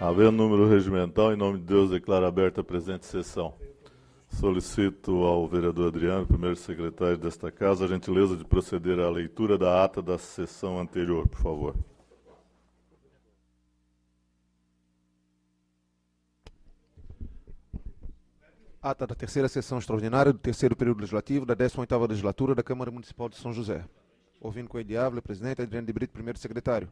Havendo número regimental, em nome de Deus, declaro aberta a presente sessão. Solicito ao vereador Adriano, primeiro secretário desta casa, a gentileza de proceder à leitura da ata da sessão anterior, por favor. Ata da terceira sessão extraordinária do terceiro período legislativo da 18ª legislatura da Câmara Municipal de São José. Ouvindo com Ediável, presidente, Adriano de Brito, primeiro secretário.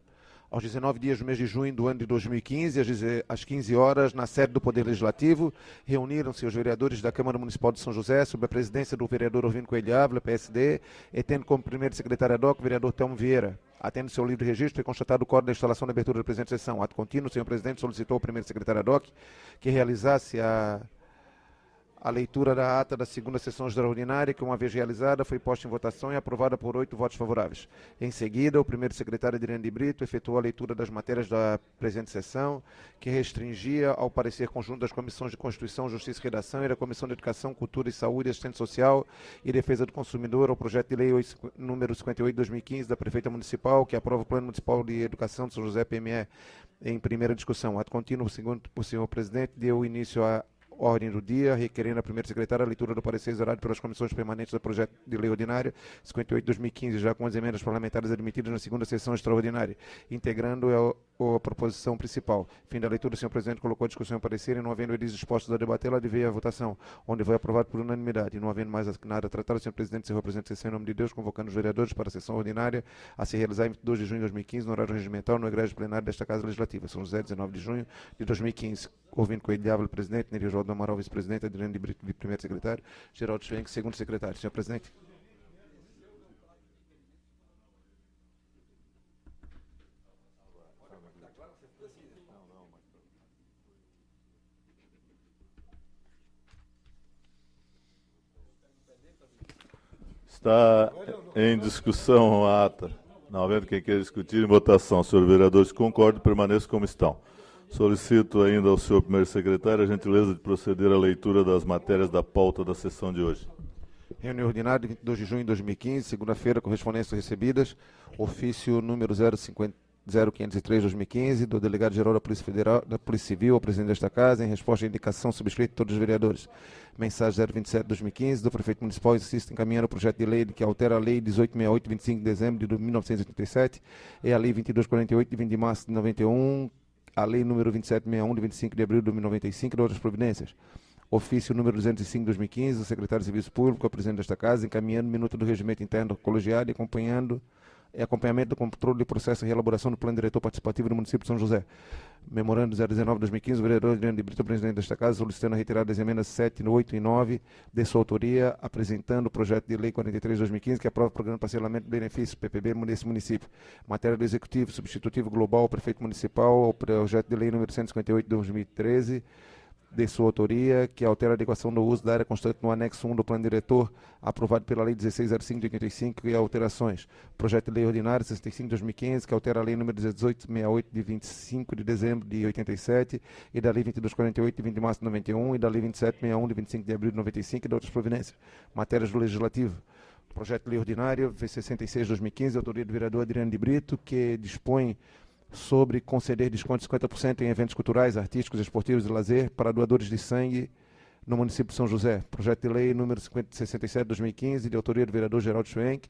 Aos 19 dias do mês de junho do ano de 2015, às 15 horas, na sede do Poder Legislativo, reuniram-se os vereadores da Câmara Municipal de São José, sob a presidência do vereador Ouvindo Coelho Ávila, PSD, e tendo como primeiro secretário ad hoc o vereador Telmo Vieira. Atendo seu livre registro e constatado o código da instalação da abertura da presente sessão. Ato contínuo, o senhor presidente solicitou ao primeiro secretário ad hoc que realizasse a leitura da ata da segunda sessão extraordinária, que, uma vez realizada, foi posta em votação e aprovada por 8 votos favoráveis. Em seguida, o primeiro secretário Adriano de Brito efetuou a leitura das matérias da presente sessão, que restringia ao parecer conjunto das comissões de Constituição, Justiça e Redação e da Comissão de Educação, Cultura e Saúde, Assistência Social e Defesa do Consumidor ao projeto de lei número 58/2015 da Prefeita Municipal, que aprova o Plano Municipal de Educação de São José, PME, em primeira discussão. Ato contínuo, segundo o senhor presidente, deu início à ordem do dia, requerendo a primeira secretária a leitura do parecer exorado pelas comissões permanentes do projeto de lei ordinária 58/2015, já com as emendas parlamentares admitidas na segunda sessão extraordinária, integrando a proposição principal. Fim da leitura, o senhor presidente colocou a discussão em parecer e, não havendo eles dispostos a debater, ela adveia a votação, onde foi aprovado por unanimidade. E, não havendo mais nada a tratar, o senhor presidente se representa a sessão em nome de Deus, convocando os vereadores para a sessão ordinária a se realizar em 22 de junho de 2015, no horário regimental, no egrégio plenário desta Casa Legislativa. São José, 19 de junho de 2015. Ouvindo Coelho de Ávila, presidente, Nery João do Amaral, vice-presidente, Adriano de Brito, primeiro secretário, Geraldo Schwenk, segundo secretário. Senhor presidente. Está em discussão a ata. Não havendo quem queira discutir, em votação. Senhores vereadores, concordam, permaneçam como estão. Solicito ainda ao senhor primeiro secretário a gentileza de proceder à leitura das matérias da pauta da sessão de hoje. Reunião ordinária de 22 de junho de 2015, segunda-feira, correspondências recebidas, ofício número 0503/2015, do delegado-geral da Polícia Federal, da Polícia Civil, ao presidente desta Casa, em resposta à indicação subscrita de todos os vereadores. Mensagem 027/2015, do prefeito municipal, insiste encaminhando o projeto de lei que altera a lei 1868, de 25 de dezembro de 1987, e a lei 2248, de 20 de março de 91, a lei número 2761, de 25 de abril de 2095, e outras providências. Ofício número 205/2015, do secretário de Serviço Público, ao presidente desta Casa, encaminhando minuto do regimento interno do colegiado e acompanhamento do controle de processo e elaboração do plano diretor participativo do município de São José. Memorando 019/2015, o vereador Adriano de Brito, presidente desta Casa, solicitando a retirada das emendas 7, 8 e 9 de sua autoria, apresentando o projeto de lei 43/2015, que aprova o programa de parcelamento de benefícios, PPB, nesse município. Matéria do Executivo Substitutivo Global ao Prefeito Municipal, ao projeto de lei número 158/2013, de sua autoria, que altera a adequação do uso da área constante no anexo 1 do plano diretor, aprovado pela lei 1605 de 85, e alterações. Projeto de lei ordinário 65/2015, que altera a lei número 1868 de 25 de dezembro de 87, e da lei 2248 de 20 de março de 91, e da lei 2761 de 25 de abril de 95, e de outras providências. Matérias do Legislativo. Projeto de lei ordinário V66/2015, autoria do vereador Adriano de Brito, que dispõe sobre conceder desconto de 50% em eventos culturais, artísticos, esportivos e de lazer para doadores de sangue no município de São José. Projeto de lei número 67/2015, de autoria do vereador Geraldo Schwenk,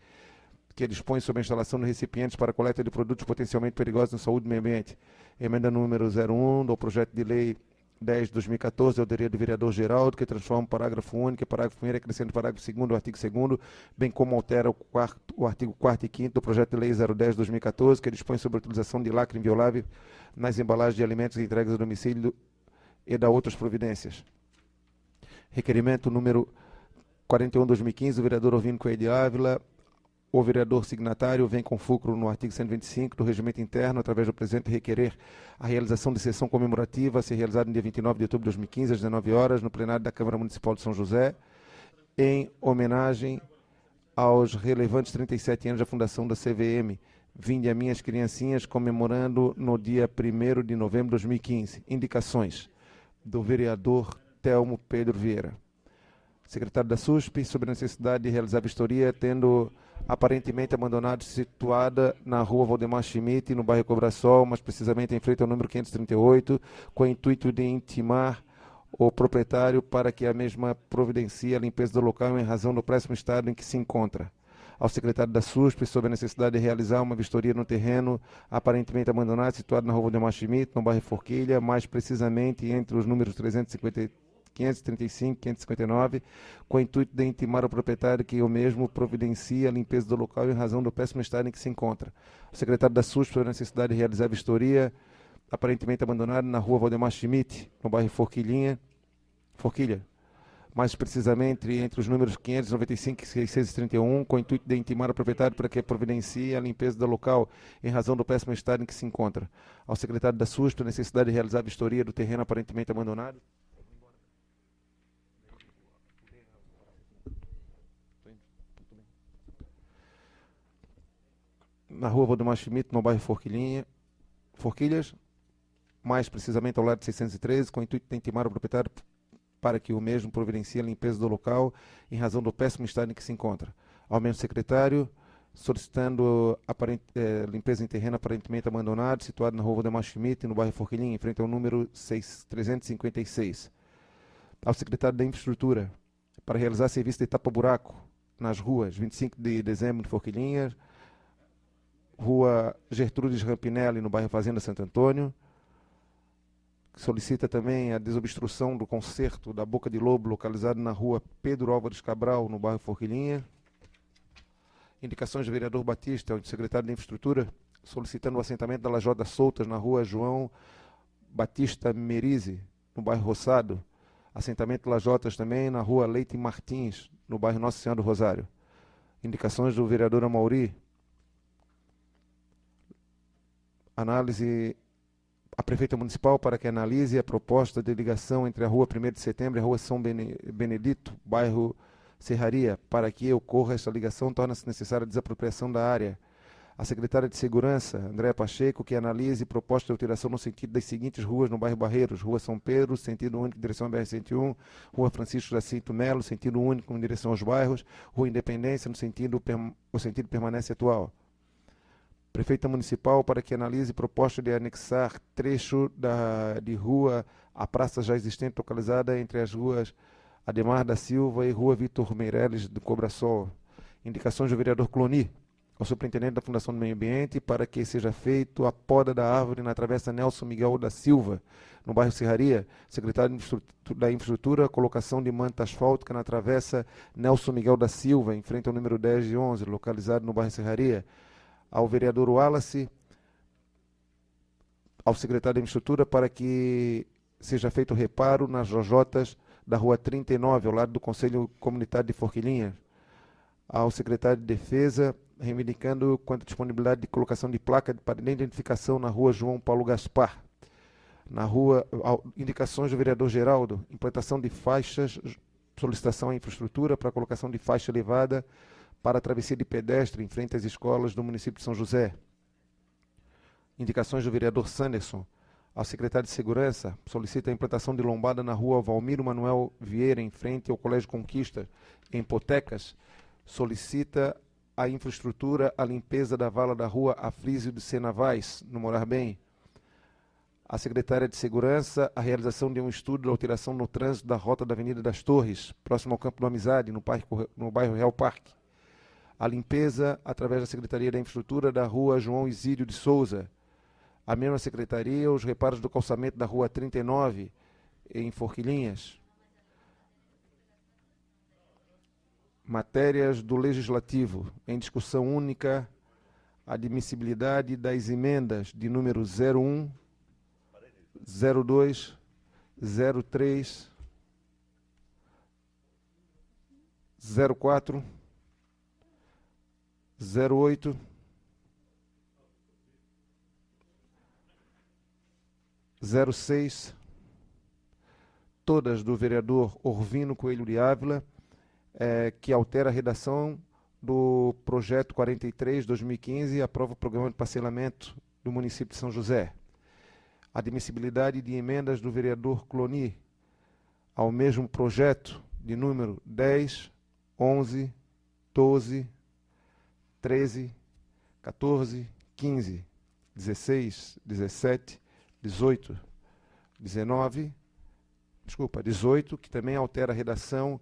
que dispõe sobre a instalação de recipientes para a coleta de produtos potencialmente perigosos na saúde e meio ambiente. Emenda número 01 do projeto de lei 10/2014, de autoria do vereador Geraldo, que transforma o parágrafo único e parágrafo 1º, acrescenta o parágrafo 2º do artigo 2º, bem como altera o artigo 4º e 5º do projeto de lei 010/2014, que dispõe sobre a utilização de lacre inviolável nas embalagens de alimentos entregues a domicílio e da outras providências. Requerimento número 41/2015, do vereador Ouvindo Coelho de Ávila. O vereador signatário vem com fulcro no artigo 125 do regimento interno, através do presidente, requerer a realização de sessão comemorativa a ser realizada no dia 29 de outubro de 2015, às 19 horas, no plenário da Câmara Municipal de São José, em homenagem aos relevantes 37 anos da fundação da CVM. Vinde a minhas criancinhas, comemorando no dia 1º de novembro de 2015. Indicações do vereador Telmo Pedro Vieira. Secretário da SUSP, sobre a necessidade de realizar vistoria, tendo aparentemente abandonado, situada na rua Valdemar Schmidt, no bairro Cobrasol, mas precisamente em frente ao número 538, com o intuito de intimar o proprietário para que a mesma providencie a limpeza do local em razão do péssimo estado em que se encontra. Ao secretário da SUSP, sobre a necessidade de realizar uma vistoria no terreno aparentemente abandonado, situado na rua Valdemar Schmidt, no bairro Forquilha, mais precisamente entre os números 535 e 559, com o intuito de intimar o proprietário que o mesmo providencie a limpeza do local em razão do péssimo estado em que se encontra. O secretário da SUSP, sobre a necessidade de realizar vistoria aparentemente abandonado na rua Valdemar Schmidt, no bairro Forquilha, mais precisamente entre os números 595 e 631, com o intuito de intimar o proprietário para que providencie a limpeza do local em razão do péssimo estado em que se encontra. Ao secretário da SUSP, a necessidade de realizar vistoria do terreno aparentemente abandonado. Na rua Valdemar Schmidt, no bairro Forquilhas, mais precisamente ao lado de 613, com o intuito de intimar o proprietário para que o mesmo providencie a limpeza do local em razão do péssimo estado em que se encontra. Ao mesmo secretário, solicitando limpeza em terreno aparentemente abandonado, situado na rua Valdemar Schmidt, no bairro Forquilhinha, em frente ao número 356. Ao secretário da Infraestrutura, para realizar serviço de tapa-buraco nas ruas 25 de dezembro, de Forquilhinha, rua Gertrudes Rampinelli, no bairro Fazenda Santo Antônio. Solicita também a desobstrução do concerto da Boca de Lobo, localizado na rua Pedro Álvares Cabral, no bairro Forquilhinha. Indicações do vereador Batista, ao secretário de Infraestrutura, solicitando o assentamento da lajotas soltas na rua João Batista Merizzi, no bairro Roçado. Assentamento de lajotas também na rua Leite Martins, no bairro Nossa Senhora do Rosário. Indicações do vereador Amauri. A prefeita municipal para que analise a proposta de ligação entre a rua 1º de setembro e a rua São Benedito, bairro Serraria. Para que ocorra esta ligação, torna-se necessária a desapropriação da área. A secretária de Segurança, Andréa Pacheco, que analise proposta de alteração no sentido das seguintes ruas no bairro Barreiros: Rua São Pedro, sentido único em direção ao BR-101, Rua Francisco Jacinto Melo, sentido único em direção aos bairros, Rua Independência, o sentido permanece atual. Prefeita Municipal para que analise proposta de anexar trecho de rua à praça já existente, localizada entre as ruas Ademar da Silva e Rua Vitor Meireles do Cobrasol. Indicações do vereador Cloni, ao superintendente da Fundação do Meio Ambiente, para que seja feito a poda da árvore na travessa Nelson Miguel da Silva, no bairro Serraria. Secretário da Infraestrutura, a colocação de manta asfáltica na travessa Nelson Miguel da Silva, em frente ao número 10 e 11, localizado no bairro Serraria. Ao vereador Wallace, ao secretário de Infraestrutura, para que seja feito reparo nas jojotas da rua 39, ao lado do Conselho Comunitário de Forquilhinha. Ao secretário de Defesa, reivindicando quanto à disponibilidade de colocação de placa para identificação na rua João Paulo Gaspar. Indicações do vereador Geraldo, implantação de faixas, solicitação à infraestrutura para a colocação de faixa elevada para a travessia de pedestre em frente às escolas do município de São José. Indicações do vereador Sanderson. Ao secretário de Segurança, solicita a implantação de lombada na rua Valmiro Manuel Vieira, em frente ao Colégio Conquista, em Potecas. Solicita a infraestrutura, a limpeza da vala da rua Aflísio de Senavais, no Morar Bem. A secretária de Segurança, a realização de um estudo de alteração no trânsito da rota da Avenida das Torres, próximo ao Campo da Amizade, no bairro Real Parque. A limpeza, através da Secretaria da Infraestrutura, da rua João Isídio de Souza. A mesma secretaria, os reparos do calçamento da rua 39, em Forquilhinhas. Matérias do Legislativo, em discussão única, admissibilidade das emendas de número 01, 02, 03, 04, 08, 06, todas do vereador Orvino Coelho de Ávila, que altera a redação do projeto 43/2015 e aprova o programa de parcelamento do município de São José. Admissibilidade de emendas do vereador Cloni ao mesmo projeto de número 10, 11, 12, 13, 14, 15, 16, 17, 18, 18, que também altera a redação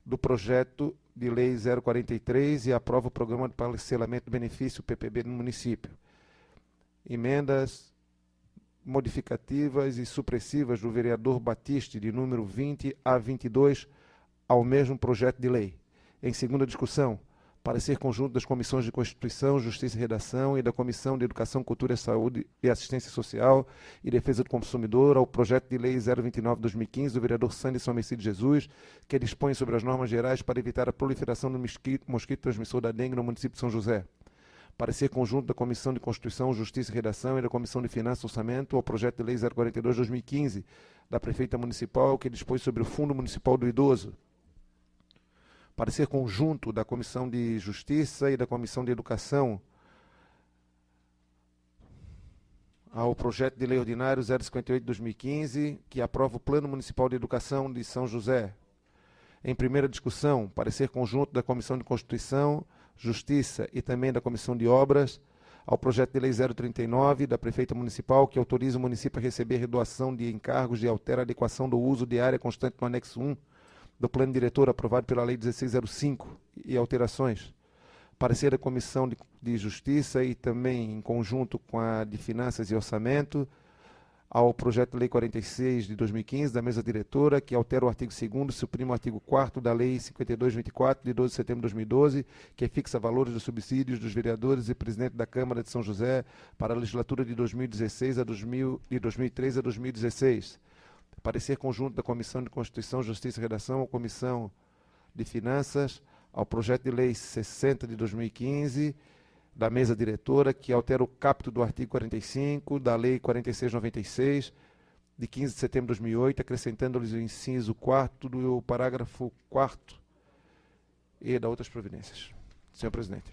do projeto de lei 043 e aprova o programa de parcelamento do benefício PPB no município. Emendas modificativas e supressivas do vereador Batiste, de número 20 a 22, ao mesmo projeto de lei. Em segunda discussão, parecer conjunto das comissões de Constituição, Justiça e Redação e da Comissão de Educação, Cultura, Saúde e Assistência Social e Defesa do Consumidor ao projeto de lei 029/2015 do vereador Sanderson Messias Jesus, que dispõe sobre as normas gerais para evitar a proliferação do mosquito transmissor da dengue no município de São José. Parecer conjunto da Comissão de Constituição, Justiça e Redação e da Comissão de Finanças e Orçamento ao projeto de lei 042/2015 da Prefeita Municipal, que dispõe sobre o Fundo Municipal do Idoso. Parecer conjunto da Comissão de Justiça e da Comissão de Educação ao projeto de lei ordinário 058/2015, que aprova o Plano Municipal de Educação de São José. Em primeira discussão, parecer conjunto da Comissão de Constituição, Justiça e também da Comissão de Obras ao projeto de lei 039 da Prefeita Municipal, que autoriza o município a receber redoação de encargos e altera a adequação do uso de área constante no anexo 1 do Plano Diretor aprovado pela Lei 1605 e alterações. Parecer da Comissão de Justiça e também em conjunto com a de Finanças e Orçamento ao projeto de lei 46 de 2015 da mesa diretora, que altera o artigo 2º, suprime o artigo 4º da lei 52/24 de 12 de setembro de 2012, que fixa valores dos subsídios dos vereadores e presidente da Câmara de São José para a legislatura de 2016 a 2003 a 2016. Parecer conjunto da Comissão de Constituição, Justiça e Redação à Comissão de Finanças ao projeto de lei 60 de 2015 da mesa diretora, que altera o caput do artigo 45 da lei 4696 de 15 de setembro de 2008, acrescentando-lhes o inciso 4º do parágrafo 4º e da outras providências. Senhor presidente.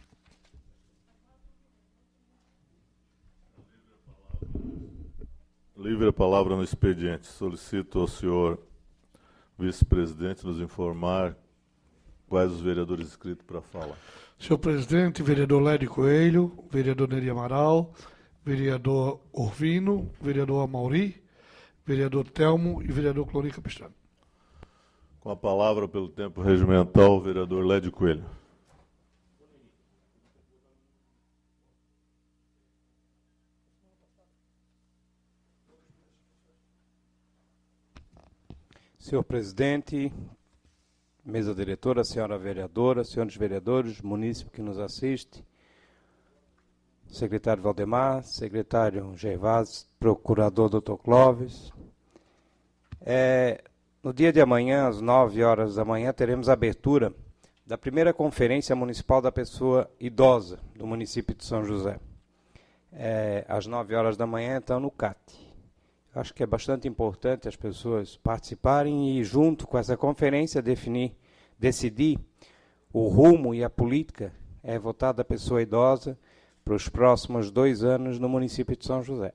Livre a palavra no expediente. Solicito ao senhor vice-presidente nos informar quais os vereadores inscritos para a fala. Senhor presidente, vereador Lédio Coelho, vereador Neri Amaral, vereador Orvino, vereador Amauri, vereador Telmo e vereador Clorim Capistrano. Com a palavra, pelo tempo regimental, o vereador Lédio Coelho. Senhor presidente, mesa diretora, senhora vereadora, senhores vereadores, munícipe que nos assiste, secretário Valdemar, secretário Gervásio, procurador Dr. Clóvis. No dia de amanhã, às 9 horas da manhã, teremos a abertura da primeira Conferência Municipal da Pessoa Idosa do município de São José. Às 9 horas da manhã, então, no CAT. Acho que é bastante importante as pessoas participarem e, junto com essa conferência, decidir o rumo e a política votada da pessoa idosa para os próximos 2 anos no município de São José.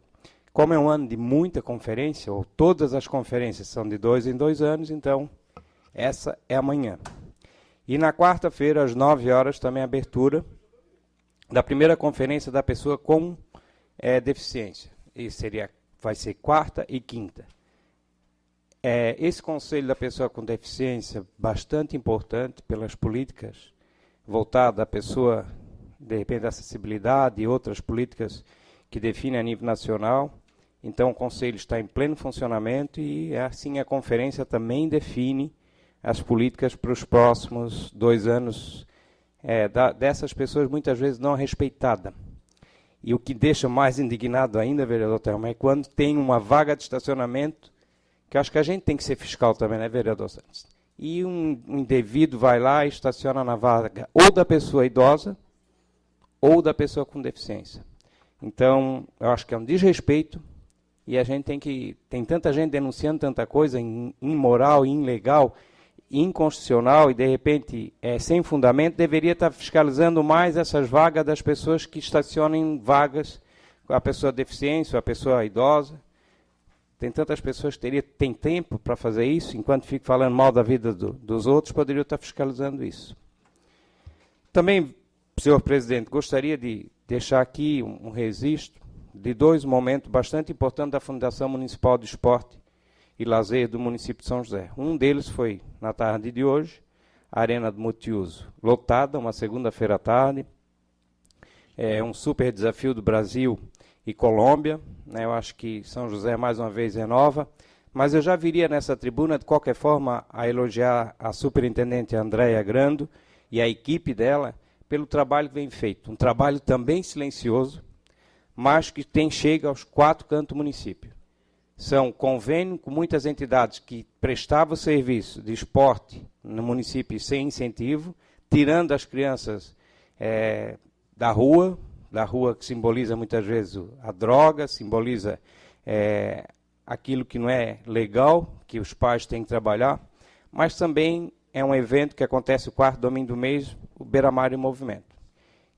Como é um ano de muita conferência, ou todas as conferências são de 2 em 2 anos, então essa é amanhã. E na quarta-feira, às 9 horas, também a abertura da primeira conferência da pessoa com deficiência. E vai ser quarta e quinta. Esse Conselho da Pessoa com Deficiência, bastante importante pelas políticas voltadas à pessoa, de repente, da acessibilidade e outras políticas que definem a nível nacional. Então, o Conselho está em pleno funcionamento e, assim, a conferência também define as políticas para os próximos 2 anos dessas pessoas, muitas vezes não respeitadas. E o que deixa mais indignado ainda, vereador Telmo, é quando tem uma vaga de estacionamento, que eu acho que a gente tem que ser fiscal também, né, vereador Santos? E um indivíduo vai lá e estaciona na vaga ou da pessoa idosa ou da pessoa com deficiência. Então, eu acho que é um desrespeito e a gente tem tanta gente denunciando tanta coisa imoral, ilegal, inconstitucional e, de repente, sem fundamento, deveria estar fiscalizando mais essas vagas das pessoas que estacionam em vagas, a pessoa deficiente, a pessoa idosa. Tem tantas pessoas que têm tempo para fazer isso, enquanto fico falando mal da vida dos outros, poderiam estar fiscalizando isso. Também, senhor presidente, gostaria de deixar aqui um registro de 2 momentos bastante importantes da Fundação Municipal de Esporte e Lazer do município de São José. Um deles foi na tarde de hoje, a Arena do Multiuso lotada, uma segunda-feira à tarde. É um super desafio do Brasil e Colômbia, né? Eu acho que São José mais uma vez renova, mas eu já viria nessa tribuna, de qualquer forma, a elogiar a superintendente Andréia Grando e a equipe dela pelo trabalho que vem feito. Um trabalho também silencioso, mas que chega aos 4 cantos do município. São convênios com muitas entidades que prestavam serviço de esporte no município sem incentivo, tirando as crianças da rua que simboliza muitas vezes a droga, simboliza aquilo que não é legal, que os pais têm que trabalhar, mas também é um evento que acontece o 4º domingo do mês, o Beira-Mar em Movimento,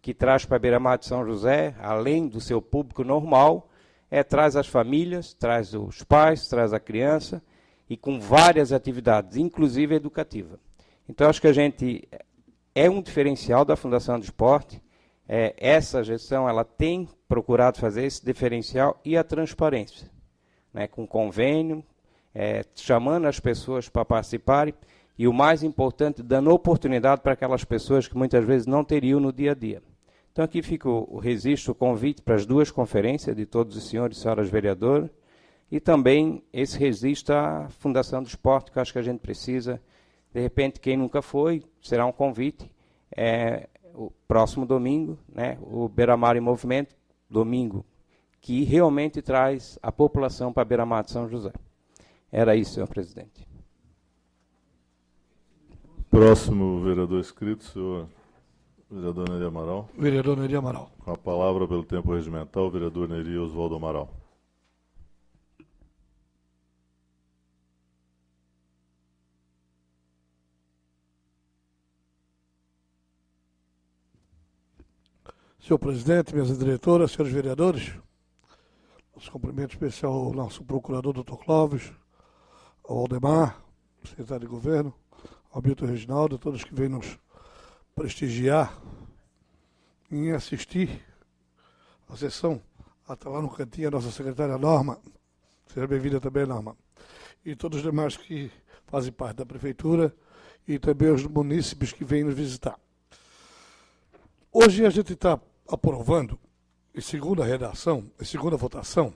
que traz para Beira-Mar de São José, além do seu público normal, traz as famílias, traz os pais, traz a criança, e com várias atividades, inclusive educativa. Então, acho que a gente é um diferencial da Fundação do Esporte. Essa gestão ela tem procurado fazer esse diferencial e a transparência, né, com convênio, chamando as pessoas para participarem, e o mais importante, dando oportunidade para aquelas pessoas que muitas vezes não teriam no dia a dia. Então, aqui fica o registro, o convite para as 2 conferências de todos os senhores e senhoras vereadores, e também esse registro à Fundação do Esporte, que eu acho que a gente precisa. De repente, quem nunca foi, será um convite. O próximo domingo, né, o Beira-Mar em Movimento, domingo, que realmente traz a população para Beira-Mar de São José. Era isso, senhor presidente. Próximo vereador inscrito, senhor vereador Neri Amaral. Vereador Neri Amaral. Com a palavra, pelo tempo regimental, o vereador Neri Oswaldo Amaral. Senhor presidente, mesa diretora, senhores vereadores, nosso cumprimento especial ao nosso procurador, doutor Clóvis, ao Aldemar, secretário de governo, ao Milton Reginaldo, a todos que vêm nos prestigiar e assistir à sessão. Até lá no cantinho a nossa secretária Norma, seja bem-vinda também, Norma, e todos os demais que fazem parte da prefeitura e também os munícipes que vêm nos visitar. Hoje a gente está aprovando, em segunda redação, em segunda votação,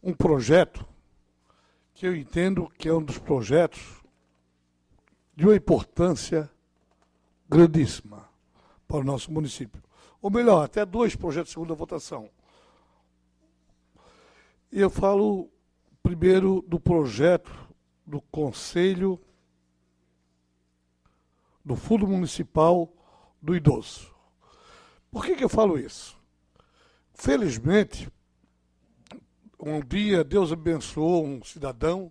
um projeto que eu entendo que é um dos projetos de uma importância grandíssima para o nosso município. Ou melhor, até 2 projetos de segunda votação. E eu falo primeiro do projeto do Conselho do Fundo Municipal do Idoso. Por que eu falo isso? Felizmente, um dia Deus abençoou um cidadão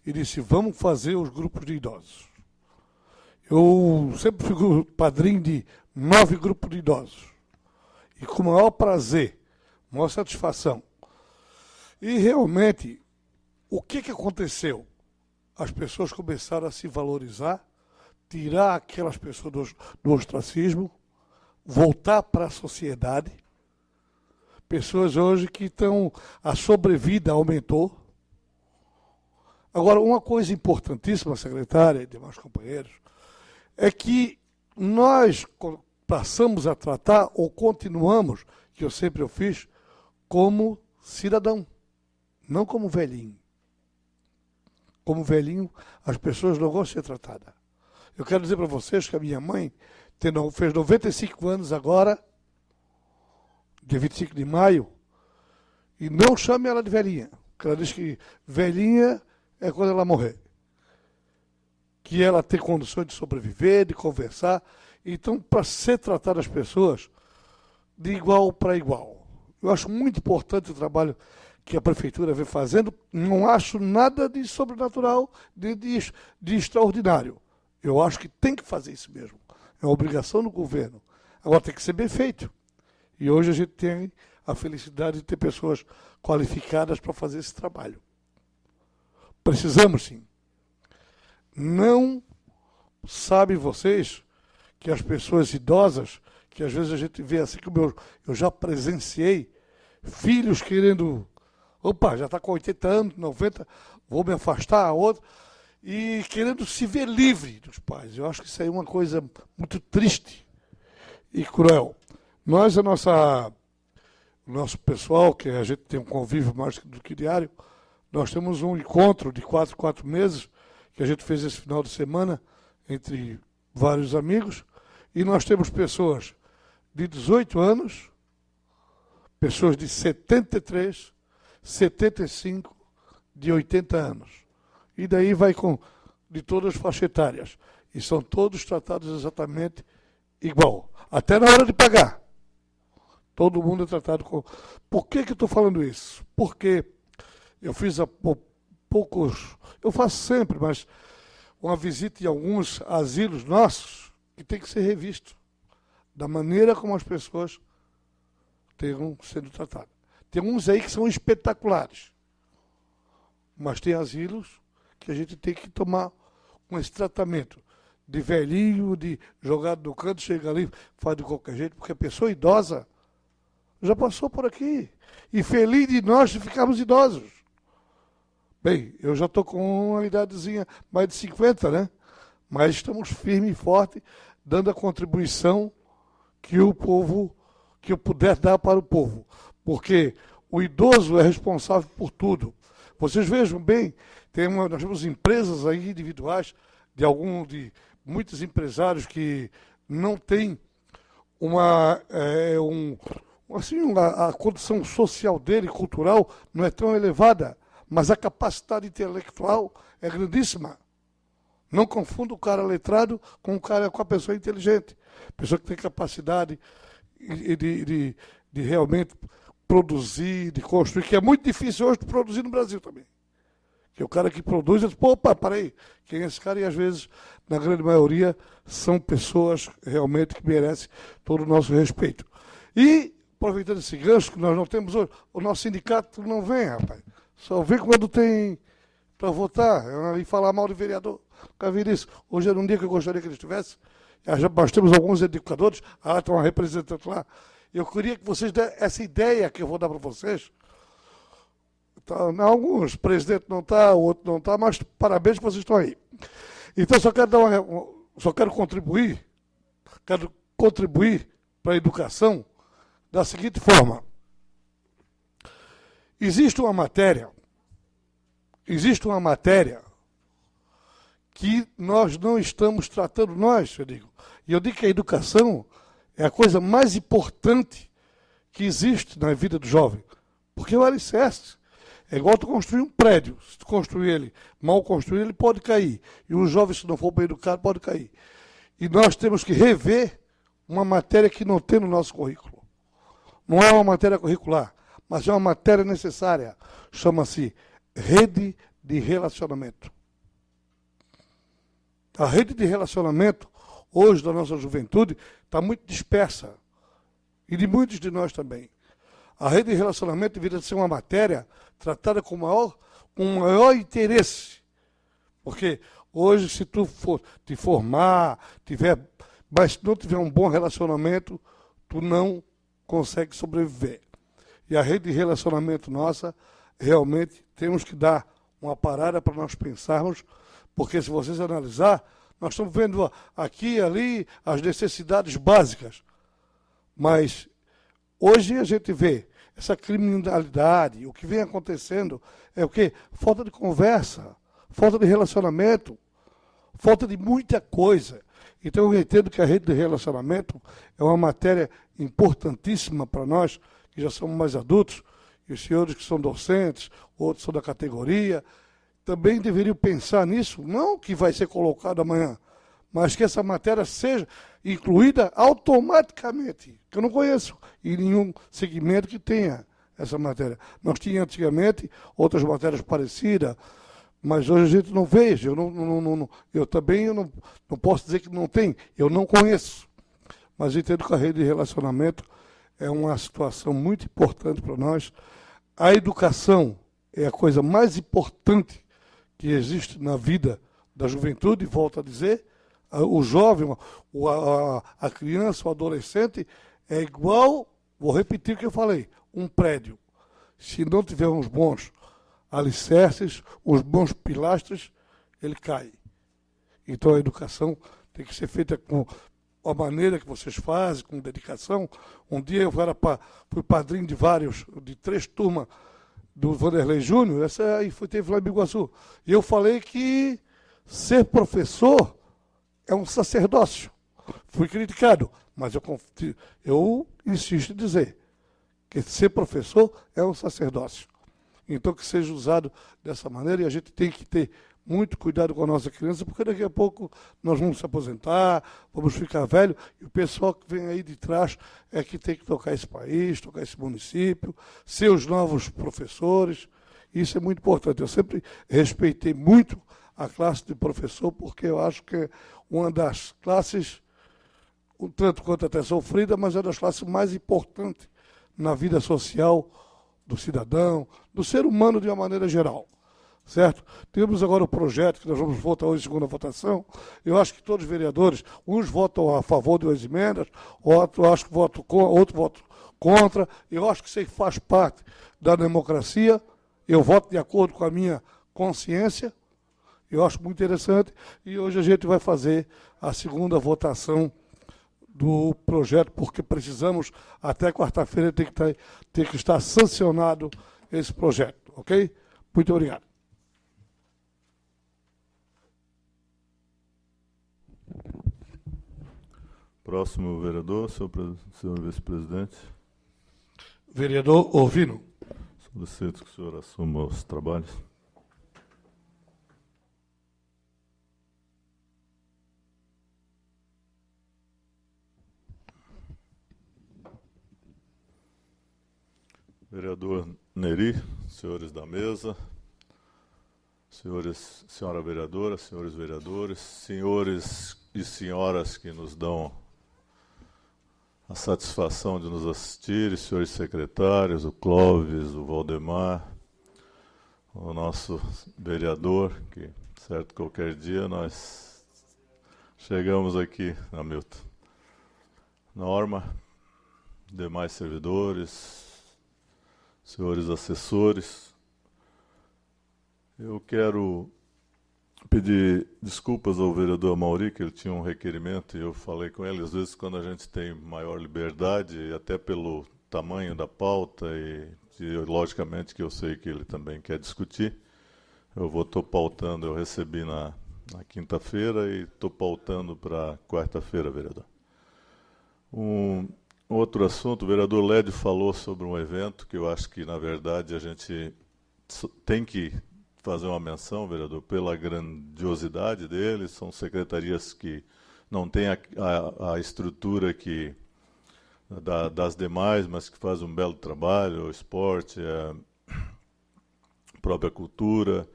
e disse, vamos fazer os grupos de idosos. Eu sempre fui padrinho de 9 grupos de idosos. E com o maior prazer, maior satisfação. E realmente, o que aconteceu? As pessoas começaram a se valorizar, tirar aquelas pessoas do ostracismo, voltar para a sociedade. Pessoas hoje que estão, a sobrevida aumentou. Agora, uma coisa importantíssima, secretária e demais companheiros, é que nós passamos a tratar, ou continuamos, que eu sempre fiz, como cidadão, não como velhinho. Como velhinho, as pessoas não vão ser tratadas. Eu quero dizer para vocês que a minha mãe fez 95 anos agora, dia 25 de maio, e não chame ela de velhinha, porque ela diz que velhinha é quando ela morrer. Que ela tem condições de sobreviver, de conversar. Então, para ser tratada as pessoas de igual para igual. Eu acho muito importante o trabalho que a prefeitura vem fazendo. Não acho nada de sobrenatural, de extraordinário. Eu acho que tem que fazer isso mesmo. É uma obrigação do governo. Agora tem que ser bem feito. E hoje a gente tem a felicidade de ter pessoas qualificadas para fazer esse trabalho. Precisamos sim. Não sabem vocês que as pessoas idosas, que às vezes a gente vê assim como eu já presenciei, filhos querendo, opa, já está com 80 anos, 90, vou me afastar a outra, e querendo se ver livre dos pais. Eu acho que isso aí é uma coisa muito triste e cruel. Nós, o nosso pessoal, que a gente tem um convívio mais do que diário, nós temos um encontro de 4 meses, que a gente fez esse final de semana, entre vários amigos, e nós temos pessoas de 18 anos, pessoas de 73, 75, de 80 anos. E daí vai de todas as faixas etárias. E são todos tratados exatamente igual. Até na hora de pagar. Todo mundo é tratado com... Por que eu estou falando isso? Porque eu fiz há poucos... Eu faço sempre, mas uma visita em alguns asilos nossos que tem que ser revisto. Da maneira como as pessoas estão sendo tratadas. Tem uns aí que são espetaculares. Mas tem asilos que a gente tem que tomar com esse tratamento de velhinho, de jogado no canto, chega ali, faz de qualquer jeito, porque a pessoa idosa já passou por aqui. E feliz de nós de ficarmos idosos. Bem, eu já estou com uma idadezinha mais de 50, né? Mas estamos firmes e fortes, dando a contribuição que o povo, que eu puder dar para o povo. Porque o idoso é responsável por tudo. Vocês vejam bem, nós temos empresas aí individuais, de muitos empresários que não têm a condição social dele, cultural, não é tão elevada, mas a capacidade intelectual é grandíssima. Não confunda o cara letrado com a pessoa inteligente. Pessoa que tem capacidade de realmente produzir, de construir, que é muito difícil hoje de produzir no Brasil também. Que o cara que produz, diz, opa, peraí, quem é esse cara? E às vezes, na grande maioria, são pessoas realmente que merecem todo o nosso respeito. E, aproveitando esse gancho que nós não temos hoje, o nosso sindicato não vem, rapaz. Só vem quando tem para votar e falar mal de vereador. Nunca vi isso. Hoje era um dia que eu gostaria que ele estivesse. Nós temos alguns educadores, tem uma representante lá. Eu queria que vocês dessem essa ideia que eu vou dar para vocês. Alguns, o presidente não está, o outro não está, mas parabéns que vocês estão aí. Então, só quero contribuir para a educação da seguinte forma. Existe uma matéria que nós não estamos tratando, eu digo. E eu digo que a educação é a coisa mais importante que existe na vida do jovem. Porque é o alicerce. É igual tu construir um prédio. Se tu construir ele, mal construir, ele pode cair. E o jovem, se não for bem educado, pode cair. E nós temos que rever uma matéria que não tem no nosso currículo. Não é uma matéria curricular, mas é uma matéria necessária. Chama-se rede de relacionamento. A rede de relacionamento, hoje, da nossa juventude, está muito dispersa. E de muitos de nós também. A rede de relacionamento deveria ser uma matéria tratada com maior interesse. Porque hoje, se tu for te formar, mas se não tiver um bom relacionamento, tu não consegue sobreviver. E a rede de relacionamento nossa, realmente, temos que dar uma parada para nós pensarmos, porque se vocês analisar, nós estamos vendo aqui e ali as necessidades básicas. Mas hoje a gente vê essa criminalidade, o que vem acontecendo é o quê? Falta de conversa, falta de relacionamento, falta de muita coisa. Então eu entendo que a rede de relacionamento é uma matéria importantíssima para nós, que já somos mais adultos, e os senhores que são docentes, outros são da categoria, também deveriam pensar nisso, não que vai ser colocado amanhã, mas que essa matéria seja incluída automaticamente, que eu não conheço em nenhum segmento que tenha essa matéria. Nós tínhamos antigamente outras matérias parecidas, mas hoje a gente não vejo. Eu também não posso dizer que não tem, eu não conheço. Mas entendo que a rede de relacionamento é uma situação muito importante para nós. A educação é a coisa mais importante que existe na vida da juventude, volto a dizer, o jovem, a criança, o adolescente, é igual, vou repetir o que eu falei, um prédio. Se não tiver uns bons alicerces, uns bons pilastras, ele cai. Então a educação tem que ser feita com a maneira que vocês fazem, com dedicação. Um dia eu fui padrinho de 3 turmas do Vanderlei Júnior, essa aí teve lá em Biguaçu. E eu falei que ser professor é um sacerdócio. Fui criticado, mas eu insisto em dizer que ser professor é um sacerdócio. Então que seja usado dessa maneira, e a gente tem que ter muito cuidado com a nossa criança, porque daqui a pouco nós vamos se aposentar, vamos ficar velhos, e o pessoal que vem aí de trás é que tem que tocar esse país, tocar esse município, ser os novos professores. Isso é muito importante. Eu sempre respeitei muito a classe de professor, porque eu acho que é uma das classes, um tanto quanto até sofrida, mas é uma das classes mais importantes na vida social do cidadão, do ser humano de uma maneira geral. Certo? Temos agora o projeto que nós vamos votar hoje em segunda votação. Eu acho que todos os vereadores, uns votam a favor das emendas, outro voto contra. Eu acho que isso aí faz parte da democracia. Eu voto de acordo com a minha consciência. Eu acho muito interessante. E hoje a gente vai fazer a segunda votação do projeto, porque precisamos, até quarta-feira, ter que estar sancionado esse projeto. Ok? Muito obrigado. Próximo vereador, senhor vice-presidente. Vereador Orvino. Solicito que o senhor assuma os trabalhos. Vereador Neri, senhores da mesa, senhora vereadora, senhores vereadores, senhores e senhoras que nos dão a satisfação de nos assistir, senhores secretários, o Clóvis, o Valdemar, o nosso vereador, que, certo, qualquer dia nós chegamos aqui, Hamilton. Norma, demais servidores, senhores assessores, eu quero pedir desculpas ao vereador Amauri, que ele tinha um requerimento, e eu falei com ele, às vezes quando a gente tem maior liberdade, até pelo tamanho da pauta, e logicamente que eu sei que ele também quer discutir, estou pautando, eu recebi na quinta-feira e estou pautando para quarta-feira, vereador. Outro assunto, o vereador Lédio falou sobre um evento que eu acho que, na verdade, a gente tem que fazer uma menção, vereador, pela grandiosidade dele. São secretarias que não têm a estrutura das demais, mas que fazem um belo trabalho, o esporte, a própria cultura,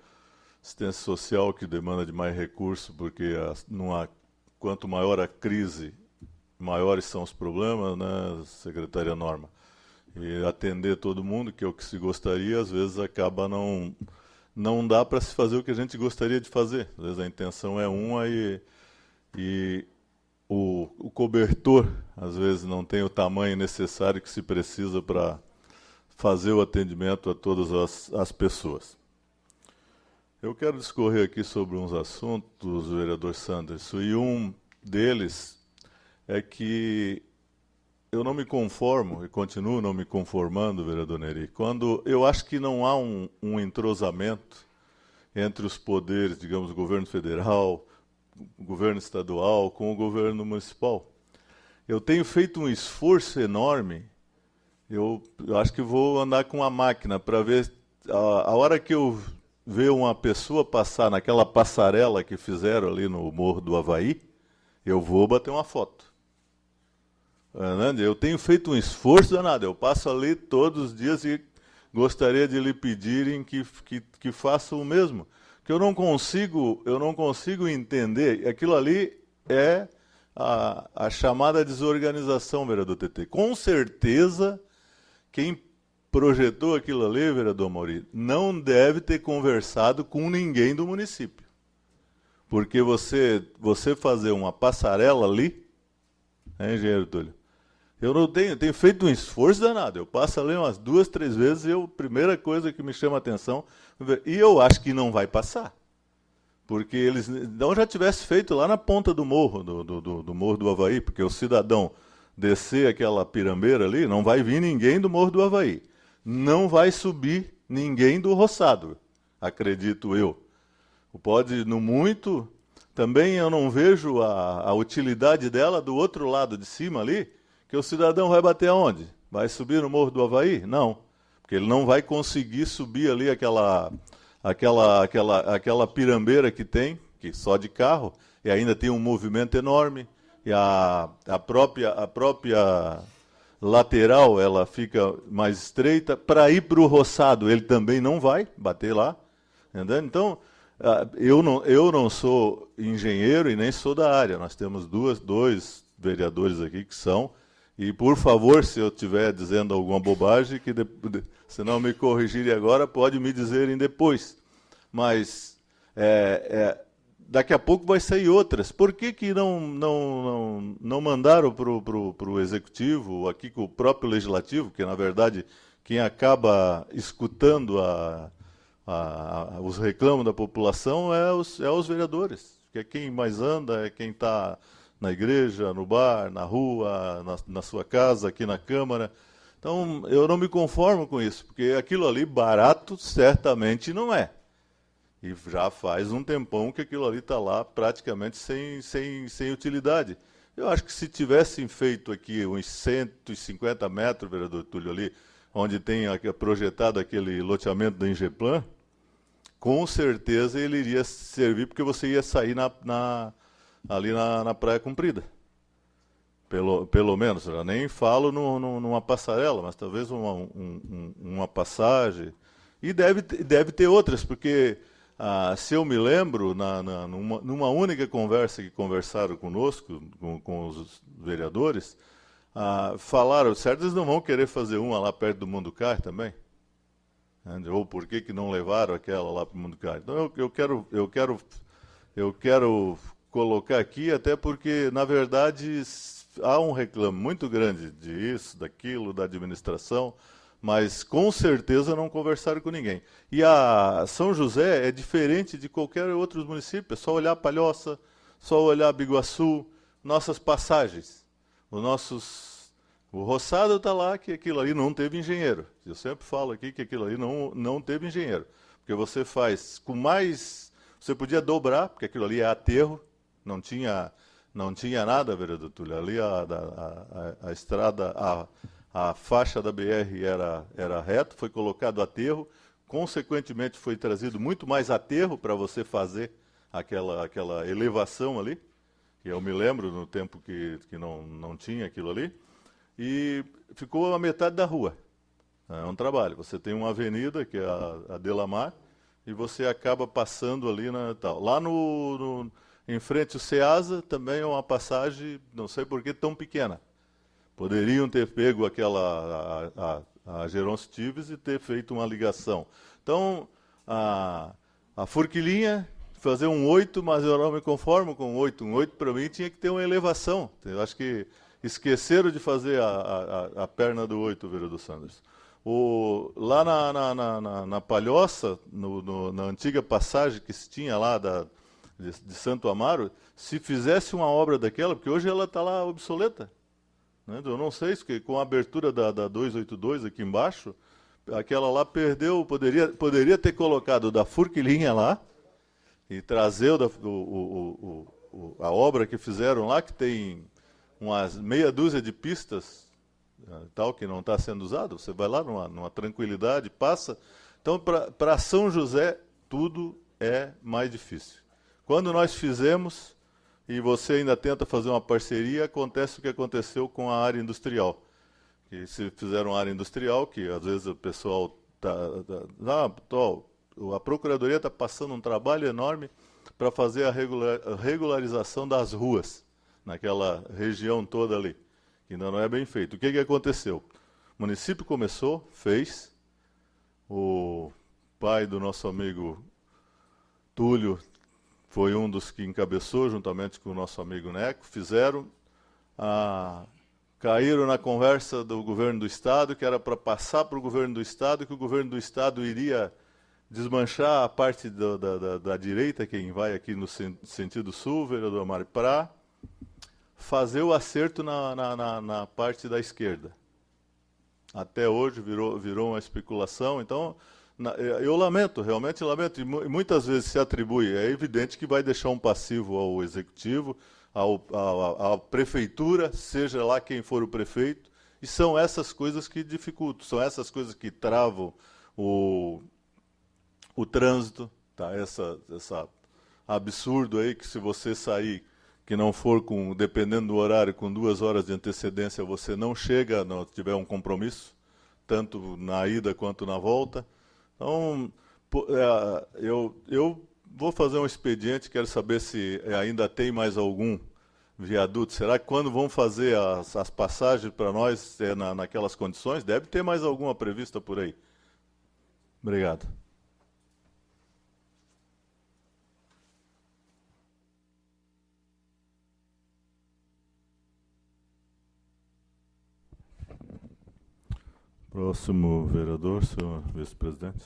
assistência social, que demanda de mais recurso, porque quanto maior a crise, maiores são os problemas, né, secretária Norma? E atender todo mundo, que é o que se gostaria, às vezes acaba não dá para se fazer o que a gente gostaria de fazer. Às vezes a intenção é uma e o cobertor, às vezes, não tem o tamanho necessário que se precisa para fazer o atendimento a todas as pessoas. Eu quero discorrer aqui sobre uns assuntos, vereador Sanderson, e um deles é que eu não me conformo, e continuo não me conformando, vereador Neri, quando eu acho que não há um entrosamento entre os poderes, digamos, o governo federal, o governo estadual, com o governo municipal. Eu tenho feito um esforço enorme, eu acho que vou andar com a máquina para ver, a hora que eu ver uma pessoa passar naquela passarela que fizeram ali no Morro do Avaí, eu vou bater uma foto. Eu tenho feito um esforço danado, eu passo ali todos os dias e gostaria de lhe pedirem que faça o mesmo. Que eu não consigo entender, aquilo ali é a chamada desorganização, vereador TT. Com certeza, quem projetou aquilo ali, vereador Mauri, não deve ter conversado com ninguém do município. Porque você fazer uma passarela ali, engenheiro Túlio, eu não tenho feito um esforço danado. Eu passo ali umas 2, 3 vezes e a primeira coisa que me chama a atenção, e eu acho que não vai passar. Porque eles não já tivesse feito lá na ponta do morro, do Morro do Avaí, porque o cidadão descer aquela pirambeira ali, não vai vir ninguém do Morro do Avaí. Não vai subir ninguém do roçado, acredito eu. Pode, no muito, também eu não vejo a utilidade dela do outro lado de cima ali, que o cidadão vai bater aonde? Vai subir no Morro do Avaí? Não, porque ele não vai conseguir subir ali aquela pirambeira que tem, que só de carro, e ainda tem um movimento enorme, e a própria lateral ela fica mais estreita. Para ir para o roçado, ele também não vai bater lá. Entendeu? Então, eu não sou engenheiro e nem sou da área. Nós temos dois vereadores aqui que são. E, por favor, se eu estiver dizendo alguma bobagem, se não me corrigirem agora, pode me dizerem depois. Mas daqui a pouco vai sair outras. Por que não mandaram para o Executivo, aqui com o próprio Legislativo, que, na verdade, quem acaba escutando os reclamos da população é os vereadores, que é quem mais anda, é quem está na igreja, no bar, na rua, na sua casa, aqui na Câmara. Então, eu não me conformo com isso, porque aquilo ali barato certamente não é. E já faz um tempão que aquilo ali está lá praticamente sem utilidade. Eu acho que se tivessem feito aqui uns 150 metros, vereador Túlio, ali, onde tem projetado aquele loteamento da Ingeplan, com certeza ele iria servir, porque você ia sair ali na Praia Comprida. Pelo menos, eu nem falo numa passarela, mas talvez uma passagem. E deve ter outras, porque, se eu me lembro, numa única conversa que conversaram conosco, com os vereadores, falaram, certo, eles não vão querer fazer uma lá perto do Munducar também? Ou por que não levaram aquela lá para o Munducar? Então eu quero colocar aqui, até porque, na verdade, há um reclame muito grande disso, daquilo, da administração, mas com certeza não conversaram com ninguém. E a São José é diferente de qualquer outro município, é só olhar Palhoça, só olhar Biguaçu, nossas passagens, o roçado está lá, que aquilo ali não teve engenheiro. Eu sempre falo aqui que aquilo ali não teve engenheiro, porque você faz com mais, você podia dobrar, porque aquilo ali é aterro, não tinha nada, vereador Túlio, ali a estrada, a faixa da BR era reta, foi colocado aterro, consequentemente foi trazido muito mais aterro para você fazer aquela elevação ali, que eu me lembro no tempo que não tinha aquilo ali, e ficou a metade da rua. É um trabalho. Você tem uma avenida, que é a Delamar, e você acaba passando ali tal. Lá em frente ao Ceasa também é uma passagem, não sei por que tão pequena. Poderiam ter pego a Geroncio Tives e ter feito uma ligação. Então, a Forquilinha, fazer um 8, mas eu não me conformo com um 8. Um 8 para mim tinha que ter uma elevação. Eu acho que esqueceram de fazer a perna do 8, vereador Sanders. Lá na Palhoça, na antiga passagem que se tinha lá de Santo Amaro, se fizesse uma obra daquela, porque hoje ela está lá obsoleta. Né? Eu não sei se com a abertura da 282 aqui embaixo, aquela lá perdeu, poderia ter colocado da Forquilinha lá e trazer a obra que fizeram lá, que tem umas meia dúzia de pistas, tal, que não está sendo usado. Você vai lá numa tranquilidade, passa. Então, para São José, tudo é mais difícil. Quando nós fizemos, e você ainda tenta fazer uma parceria, acontece o que aconteceu com a área industrial. Que se fizeram área industrial, que às vezes o pessoal a Procuradoria está passando um trabalho enorme para fazer a regularização das ruas, naquela região toda ali, que ainda não é bem feito. O que aconteceu? O município começou, fez. O pai do nosso amigo Túlio foi um dos que encabeçou, juntamente com o nosso amigo Neco, fizeram. Caíram na conversa do governo do Estado, que era para passar para o governo do Estado, que o governo do Estado iria desmanchar a parte da direita, quem vai aqui no sentido sul, vereador Mário, para fazer o acerto na parte da esquerda. Até hoje virou uma especulação, então eu lamento, realmente lamento, e muitas vezes se atribui, é evidente que vai deixar um passivo ao executivo, à prefeitura, seja lá quem for o prefeito, e são essas coisas que dificultam, são essas coisas que travam o trânsito, tá? Essa absurdo aí que se você sair, que não for dependendo do horário, com 2 horas de antecedência, você não chega, não tiver um compromisso, tanto na ida quanto na volta. Então, eu vou fazer um expediente, quero saber se ainda tem mais algum viaduto. Será que quando vão fazer as passagens para nós, naquelas condições, deve ter mais alguma prevista por aí? Obrigado. Próximo vereador, senhor vice-presidente.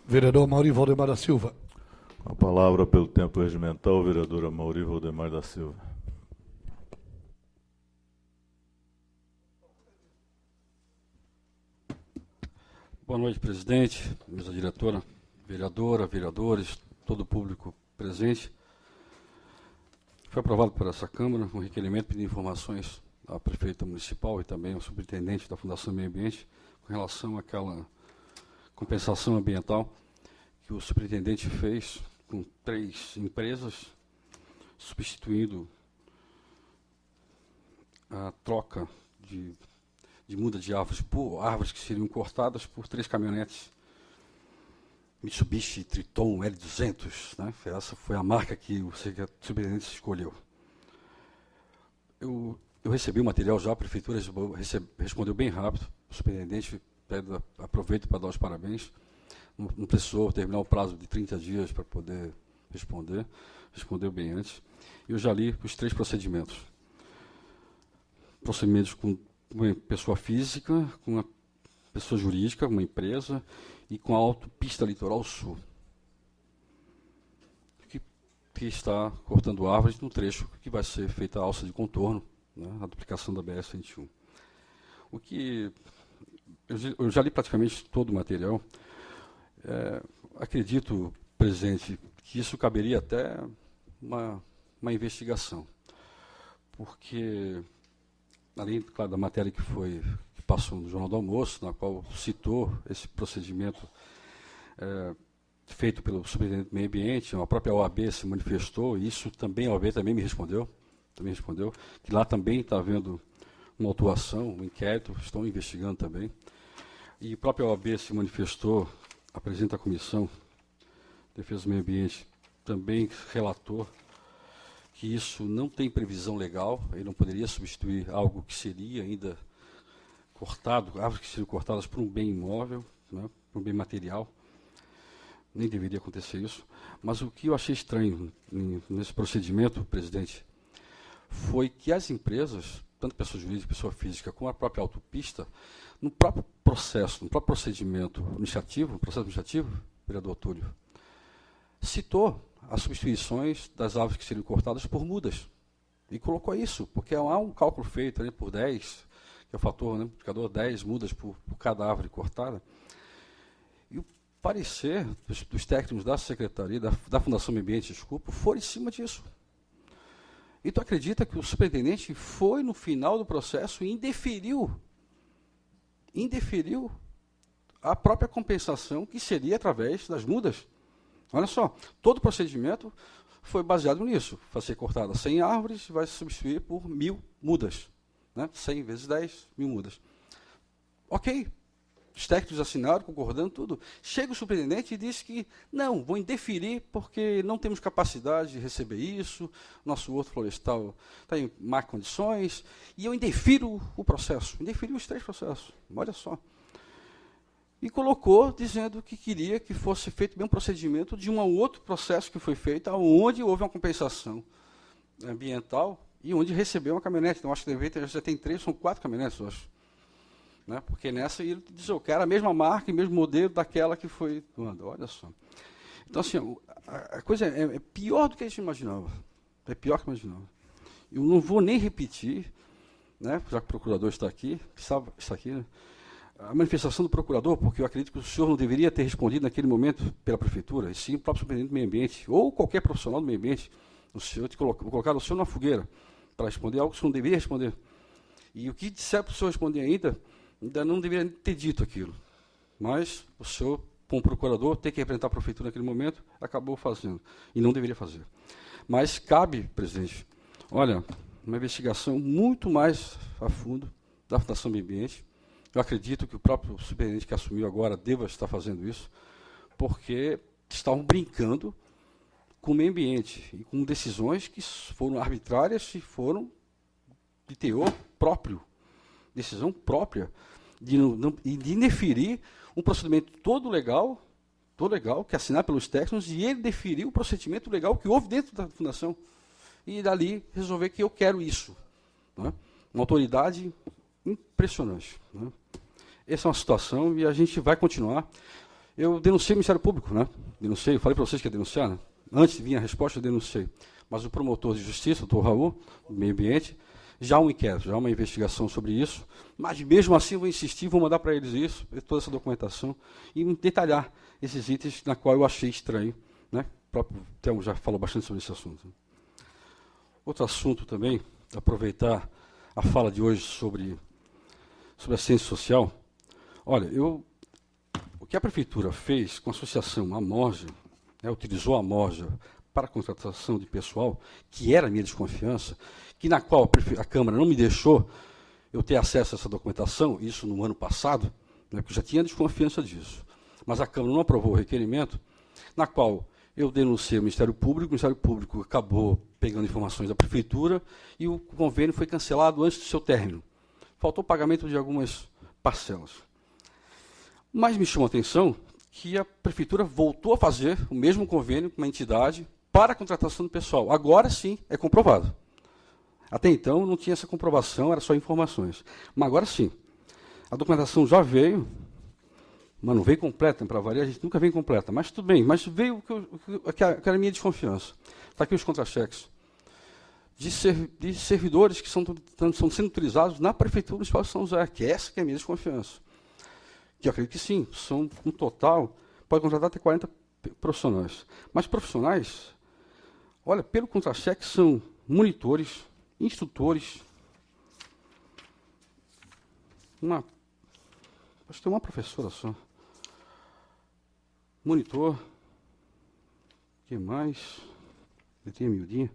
Vereador Mauri Valdemar da Silva. Com a palavra, pelo tempo regimental, o vereador Mauri Valdemar da Silva. Boa noite, presidente, mesa diretora, vereadores, todo o público presente. Foi aprovado por essa Câmara um requerimento pedindo informações à prefeita municipal e também ao superintendente da Fundação Meio Ambiente com relação àquela compensação ambiental que o superintendente fez com 3 empresas, substituindo a troca de muda de árvores por árvores que seriam cortadas por 3 caminhonetes Mitsubishi Triton L200, né? Essa foi a marca que o superintendente escolheu. Eu recebi o material já, a prefeitura respondeu bem rápido, o superintendente aproveito para dar os parabéns, não precisou terminar o prazo de 30 dias para poder respondeu bem antes. Eu já li os 3 procedimentos. Procedimentos com uma pessoa física, com uma pessoa jurídica, uma empresa, e com a autopista Litoral Sul, que está cortando árvores no trecho que vai ser feita a alça de contorno, né, a duplicação da BR-101. Eu já li praticamente todo o material. Acredito, presidente, que isso caberia até uma investigação, porque, além, claro, da matéria que passou no Jornal do Almoço, na qual citou esse procedimento feito pelo superintendente do Meio Ambiente, a própria OAB se manifestou, e isso também a OAB também me respondeu, que lá também está havendo uma autuação, um inquérito, estão investigando também. E a própria OAB se manifestou, a presidente da Comissão de Defesa do Meio Ambiente também relatou que isso não tem previsão legal, ele não poderia substituir algo que seria ainda cortado, árvores que seriam cortadas por um bem imóvel, né, por um bem material. Nem deveria acontecer isso. Mas o que eu achei estranho nesse procedimento, presidente, foi que as empresas, tanto pessoa jurídica, pessoa física, como a própria autopista, no próprio processo, no próprio procedimento administrativo, vereador Túlio, citou as substituições das árvores que seriam cortadas por mudas. E colocou isso, porque há um cálculo feito ali por 10, que é o fator, né, indicador 10 mudas por cada árvore cortada. E o parecer dos técnicos da Secretaria, da Fundação Meio Ambiente, foi em cima disso. E tu acredita que o superintendente foi no final do processo e indeferiu a própria compensação, que seria através das mudas. Olha só, todo o procedimento foi baseado nisso. Vai ser cortada 100 árvores e vai se substituir por 1000 mudas. Né? 100 vezes 10, 1000 mudas. Ok, os técnicos assinaram, concordando, tudo. Chega o superintendente e diz que não, vou indeferir porque não temos capacidade de receber isso, nosso horto florestal está em má condições, e eu indefiro o processo, indeferi os 3 processos, olha só. E colocou dizendo que queria que fosse feito bem um procedimento de um outro processo que foi feito, onde houve uma compensação ambiental e onde recebeu uma caminhonete. Então, acho que deve ter, já tem 3, são 4 caminhonetes, eu acho. Né? Porque nessa ele diz, eu quero a mesma marca e mesmo modelo daquela que foi doada. Olha só. Então, assim, a coisa é pior do que a gente imaginava. É pior que imaginava. Eu não vou nem repetir, né, já que o procurador está aqui, está aqui, né, a manifestação do procurador, porque eu acredito que o senhor não deveria ter respondido naquele momento pela prefeitura, e sim o próprio superintendente do meio ambiente, ou qualquer profissional do meio ambiente, o senhor colocar o senhor na fogueira para responder algo que o senhor não deveria responder. E o que disser para o senhor responder ainda não deveria ter dito aquilo. Mas o senhor, como procurador, tem que representar a prefeitura naquele momento, acabou fazendo. E não deveria fazer. Mas cabe, presidente, olha, uma investigação muito mais a fundo da Fundação Meio Ambiente. Eu acredito que o próprio superintendente que assumiu agora deva estar fazendo isso, porque estavam brincando com o meio ambiente e com decisões que foram arbitrárias e foram de teor próprio, decisão própria, de indeferir um procedimento todo legal, que é assinado pelos técnicos, e ele deferir o procedimento legal que houve dentro da fundação. E dali resolver que eu quero isso. Né? Uma autoridade impressionante. Né? Essa é uma situação e a gente vai continuar. Eu denunciei o Ministério Público, né? Denunciei, eu falei para vocês que ia denunciar, né? Antes de vir a resposta, eu denunciei. Mas o promotor de justiça, o doutor Raul, do meio ambiente, já há um inquérito, já há uma investigação sobre isso, mas mesmo assim vou insistir, vou mandar para eles isso, toda essa documentação, e detalhar esses itens na qual eu achei estranho. Né? O próprio Telmo já falou bastante sobre esse assunto. Outro assunto também, aproveitar a fala de hoje sobre a ciência social. Olha, o que a prefeitura fez com a associação Amorja, né, utilizou a Amorja para a contratação de pessoal, que era a minha desconfiança, que na qual a Câmara não me deixou eu ter acesso a essa documentação, isso no ano passado, né, porque eu já tinha desconfiança disso. Mas a Câmara não aprovou o requerimento, na qual eu denunciei o Ministério Público acabou pegando informações da Prefeitura e o convênio foi cancelado antes do seu término. Faltou o pagamento de algumas parcelas. Mas me chamou a atenção que a Prefeitura voltou a fazer o mesmo convênio com uma entidade para a contratação do pessoal. Agora sim é comprovado. Até então não tinha essa comprovação, era só informações. Mas agora sim. A documentação já veio, mas não veio completa, para variar, a gente nunca vem completa. Mas tudo bem, mas veio que era a minha desconfiança. Está aqui os contra-cheques de servidores que estão sendo utilizados na Prefeitura Municipal de São José, que essa que é a minha desconfiança. Que eu acredito que sim, são, no total, pode contratar até 40 profissionais. Mas profissionais, olha, pelo contra-cheque são monitores, instrutores, acho que tem uma professora só. Monitor, o que mais? Ele tem a miudinha.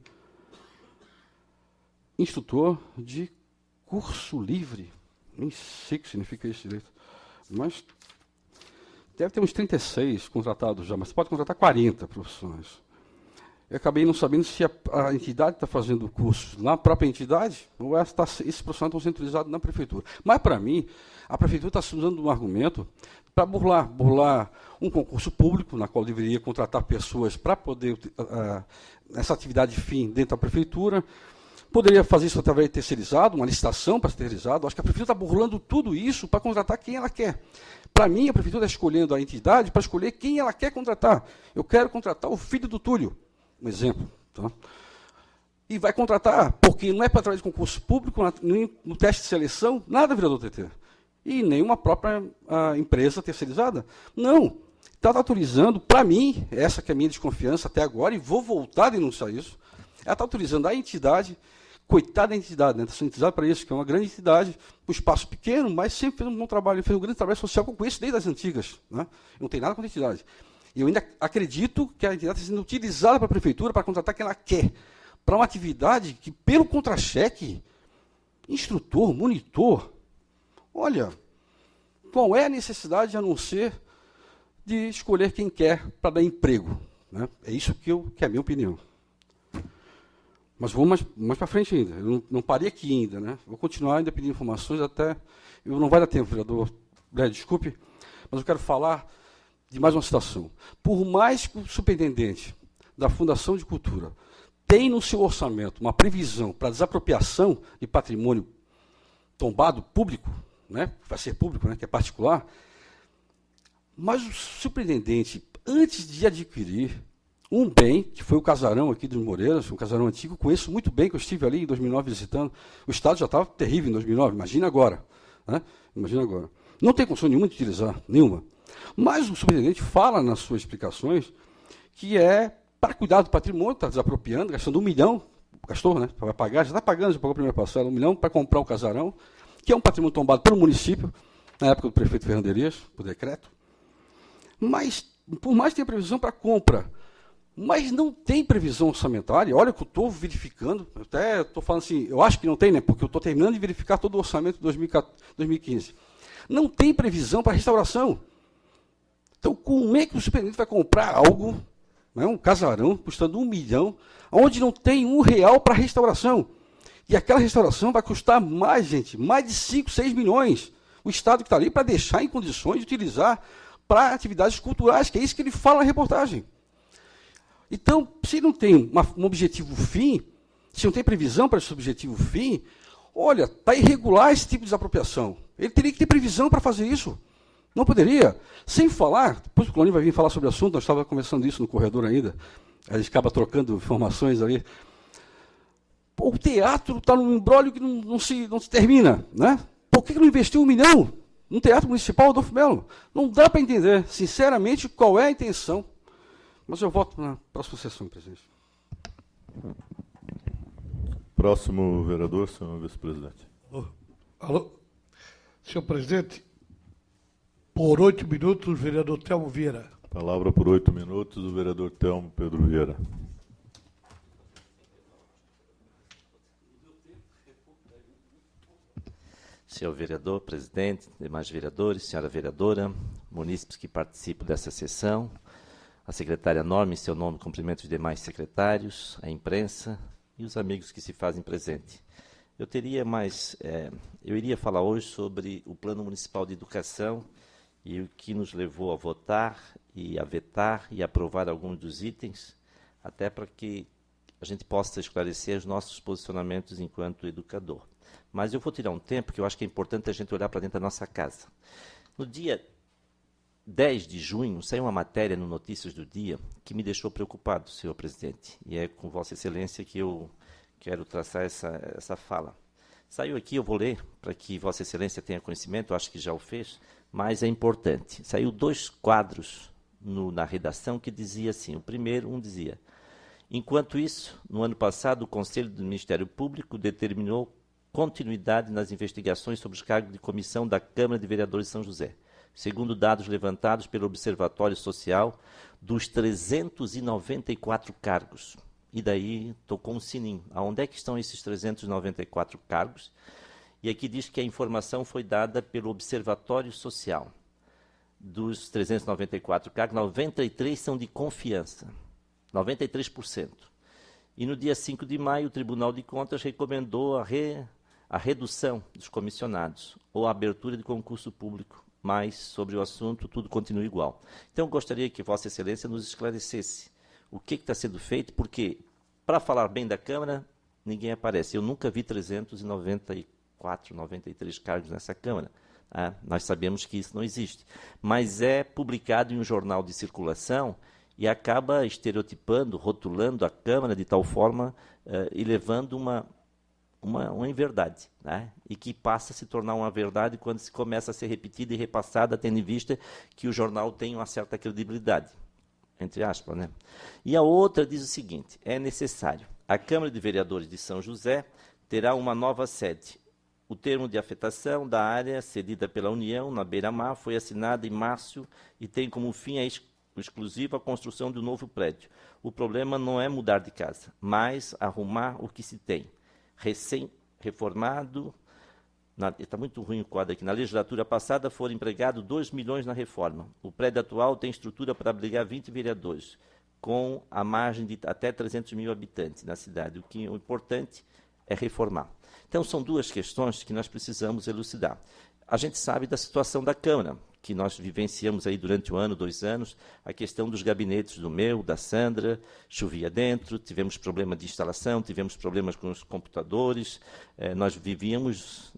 Instrutor de curso livre. Nem sei o que significa isso direito. Mas deve ter uns 36 contratados já, mas pode contratar 40 profissionais. Eu acabei não sabendo se a entidade está fazendo o curso na própria entidade ou esses profissionais estão sendo utilizados na Prefeitura. Mas, para mim, a Prefeitura está usando um argumento para burlar um concurso público, na qual deveria contratar pessoas para poder essa atividade fim dentro da Prefeitura. Poderia fazer isso através de terceirizado, uma licitação para ser terceirizado. Acho que a Prefeitura está burlando tudo isso para contratar quem ela quer. Para mim, a Prefeitura está escolhendo a entidade para escolher quem ela quer contratar. Eu quero contratar o filho do Túlio, um exemplo. Tá? E vai contratar, porque não é para através de concurso público, nem no teste de seleção, nada vereador TT. E nenhuma própria empresa terceirizada. Não. Está autorizando, para mim, essa que é a minha desconfiança até agora, e vou voltar a denunciar isso, ela está autorizando a entidade, coitada da entidade, né? Essa entidade para isso, que é uma grande entidade, um espaço pequeno, mas sempre fez um bom trabalho, fez um grande trabalho social que eu conheço desde as antigas. Né? Não tem nada contra a entidade. E eu ainda acredito que a entidade está sendo utilizada para a Prefeitura para contratar quem ela quer, para uma atividade que, pelo contra-cheque, instrutor, monitor, olha, qual é a necessidade a não ser de escolher quem quer para dar emprego, né? É isso que é a minha opinião. Mas vou mais para frente ainda. Eu não parei aqui ainda, né? Vou continuar ainda pedindo informações até... Não vai dar tempo, vereador. Desculpe, mas eu quero falar de mais uma situação. Por mais que o superintendente da Fundação de Cultura tem no seu orçamento uma previsão para desapropriação de patrimônio tombado público, né? Vai ser público, né? Que é particular, mas o superintendente, antes de adquirir um bem, que foi o casarão aqui dos Moreiras, um casarão antigo, conheço muito bem, que eu estive ali em 2009 visitando, o estado já estava terrível em 2009, imagina agora. Né? Imagina agora. Não tem condição nenhuma de utilizar, nenhuma. Mas o superintendente fala nas suas explicações que é para cuidar do patrimônio, está desapropriando, gastando 1 milhão, gastou, né? Vai pagar, já está pagando, já pagou a primeira parcela, 1 milhão para comprar o casarão, que é um patrimônio tombado pelo município, na época do prefeito Fernando Elias, por decreto. Mas, por mais que tenha previsão para compra, mas não tem previsão orçamentária. Olha que eu estou verificando, até estou falando assim, eu acho que não tem, né? Porque eu estou terminando de verificar todo o orçamento de 2015. Não tem previsão para restauração. Então, como é que o superintendente vai comprar algo, né, um casarão, custando 1 milhão, onde não tem R$1 para restauração? E aquela restauração vai custar mais, gente, mais de 5, 6 milhões. O Estado que está ali para deixar em condições de utilizar para atividades culturais, que é isso que ele fala na reportagem. Então, se não tem um objetivo fim, se não tem previsão para esse objetivo fim, olha, está irregular esse tipo de desapropriação. Ele teria que ter previsão para fazer isso. Não poderia. Sem falar, depois o Clónio vai vir falar sobre o assunto, nós estávamos conversando isso no corredor ainda, a gente acaba trocando informações ali. O teatro está num imbróglio que não se termina. Né? Por que não investiu 1 milhão no Teatro Municipal Adolfo Melo? Não dá para entender, sinceramente, qual é a intenção. Mas eu voto na próxima sessão, presidente. Próximo vereador, senhor vice-presidente. Alô? Senhor presidente, por 8 minutos, o vereador Telmo Vieira. Palavra por 8 minutos, o vereador Telmo Pedro Vieira. Senhor vereador, presidente, demais vereadores, senhora vereadora, munícipes que participam dessa sessão, a secretária Norma, em seu nome, cumprimento os demais secretários, a imprensa e os amigos que se fazem presente. Eu iria falar hoje sobre o Plano Municipal de Educação e o que nos levou a votar e a vetar e aprovar alguns dos itens, até para que a gente possa esclarecer os nossos posicionamentos enquanto educador. Mas eu vou tirar um tempo que eu acho que é importante a gente olhar para dentro da nossa casa. No dia 10 de junho, saiu uma matéria no Notícias do Dia que me deixou preocupado, senhor presidente. E é com Vossa Excelência que eu quero traçar essa fala. Saiu aqui, eu vou ler, para que Vossa Excelência tenha conhecimento, eu acho que já o fez, mas é importante. Saiu 2 quadros na redação que dizia assim, o primeiro, dizia, enquanto isso, no ano passado, o Conselho do Ministério Público determinou continuidade nas investigações sobre os cargos de comissão da Câmara de Vereadores de São José. Segundo dados levantados pelo Observatório Social, dos 394 cargos. E daí tocou um sininho. Aonde é que estão esses 394 cargos? E aqui diz que a informação foi dada pelo Observatório Social. Dos 394 cargos, 93 são de confiança. 93%. E no dia 5 de maio, o Tribunal de Contas recomendou a redução dos comissionados ou a abertura de concurso público, mas sobre o assunto tudo continua igual. Então eu gostaria que Vossa Excelência nos esclarecesse o que está sendo feito, porque para falar bem da Câmara, ninguém aparece. Eu nunca vi 394, 93 cargos nessa Câmara. Nós sabemos que isso não existe. Mas é publicado em um jornal de circulação e acaba estereotipando, rotulando a Câmara de tal forma e levando uma inverdade, né? E que passa a se tornar uma verdade quando se começa a ser repetida e repassada, tendo em vista que o jornal tem uma certa credibilidade, entre aspas, né? E a outra diz o seguinte, é necessário, a Câmara de Vereadores de São José terá uma nova sede. O termo de afetação da área cedida pela União, na Beira-Mar, foi assinado em março e tem como fim exclusivo a construção de um novo prédio. O problema não é mudar de casa, mas arrumar o que se tem. Recém-reformado, está muito ruim o quadro aqui, na legislatura passada foram empregados 2 milhões na reforma. O prédio atual tem estrutura para abrigar 20 vereadores, com a margem de até 300 mil habitantes na cidade. O importante é reformar. Então, são duas questões que nós precisamos elucidar. A gente sabe da situação da Câmara, que nós vivenciamos aí durante 1 ano, 2 anos, a questão dos gabinetes do meu, da Sandra, chovia dentro, tivemos problema de instalação, tivemos problemas com os computadores, nós vivíamos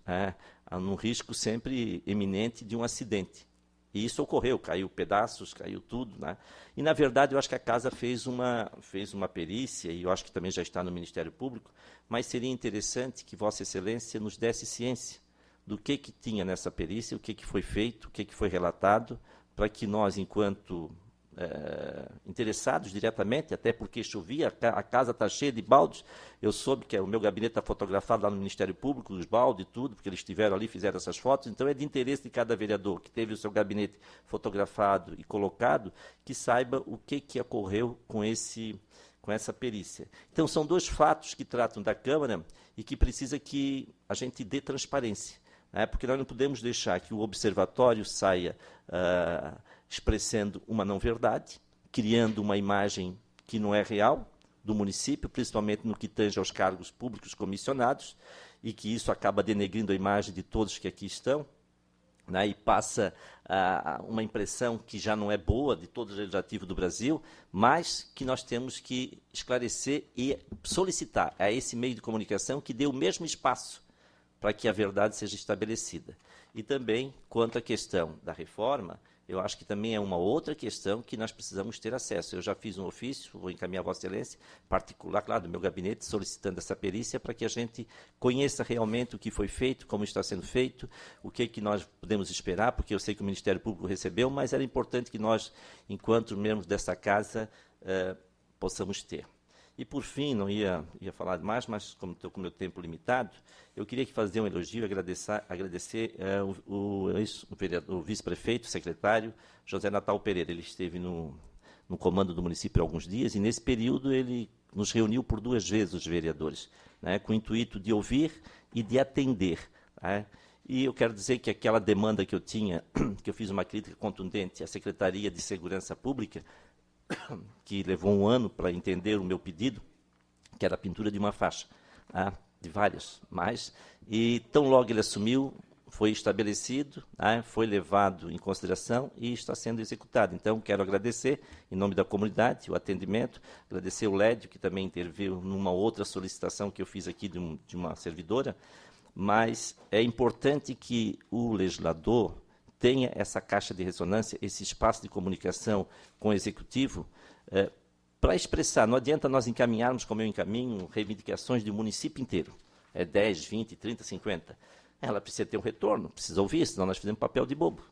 num risco sempre iminente de um acidente. E isso ocorreu, caiu pedaços, caiu tudo. Né? E, na verdade, eu acho que a Casa fez uma perícia, e eu acho que também já está no Ministério Público, mas seria interessante que Vossa Excelência nos desse ciência do que tinha nessa perícia, o que foi feito, o que foi relatado, para que nós, enquanto interessados diretamente, até porque chovia, a casa está cheia de baldes, eu soube que o meu gabinete está fotografado lá no Ministério Público, os baldes e tudo, porque eles estiveram ali, fizeram essas fotos, então é de interesse de cada vereador que teve o seu gabinete fotografado e colocado, que saiba o que ocorreu com essa perícia. Então, são 2 fatos que tratam da Câmara e que precisa que a gente dê transparência, né? Porque nós não podemos deixar que o observatório saia expressando uma não-verdade, criando uma imagem que não é real do município, principalmente no que tange aos cargos públicos comissionados, e que isso acaba denegrindo a imagem de todos que aqui estão, né, e passa uma impressão que já não é boa de todo o legislativo do Brasil, mas que nós temos que esclarecer e solicitar a esse meio de comunicação que dê o mesmo espaço para que a verdade seja estabelecida. E também, quanto à questão da reforma, eu acho que também é uma outra questão que nós precisamos ter acesso. Eu já fiz um ofício, vou encaminhar a Vossa Excelência, particular, claro, do meu gabinete, solicitando essa perícia para que a gente conheça realmente o que foi feito, como está sendo feito, o que nós podemos esperar, porque eu sei que o Ministério Público recebeu, mas era importante que nós, enquanto membros dessa casa, possamos ter. E, por fim, não ia falar mais, mas como estou com o meu tempo limitado, eu queria fazer um elogio e agradecer o vice-prefeito, secretário, José Natal Pereira. Ele esteve no comando do município há alguns dias, e, nesse período, ele nos reuniu por 2 vezes, os vereadores, né, com o intuito de ouvir e de atender. Né? E eu quero dizer que aquela demanda que eu tinha, que eu fiz uma crítica contundente à Secretaria de Segurança Pública, que levou 1 ano para entender o meu pedido, que era a pintura de uma faixa, de várias, e tão logo ele assumiu, foi estabelecido, foi levado em consideração e está sendo executado. Então, quero agradecer, em nome da comunidade, o atendimento, agradecer o Lédio, que também interveio numa outra solicitação que eu fiz aqui de uma servidora, mas é importante que o legislador tenha essa caixa de ressonância, esse espaço de comunicação com o Executivo, para expressar. Não adianta nós encaminharmos, como eu encaminho, reivindicações do município inteiro. 10, 20, 30, 50. Ela precisa ter um retorno, precisa ouvir, senão nós fazemos papel de bobo.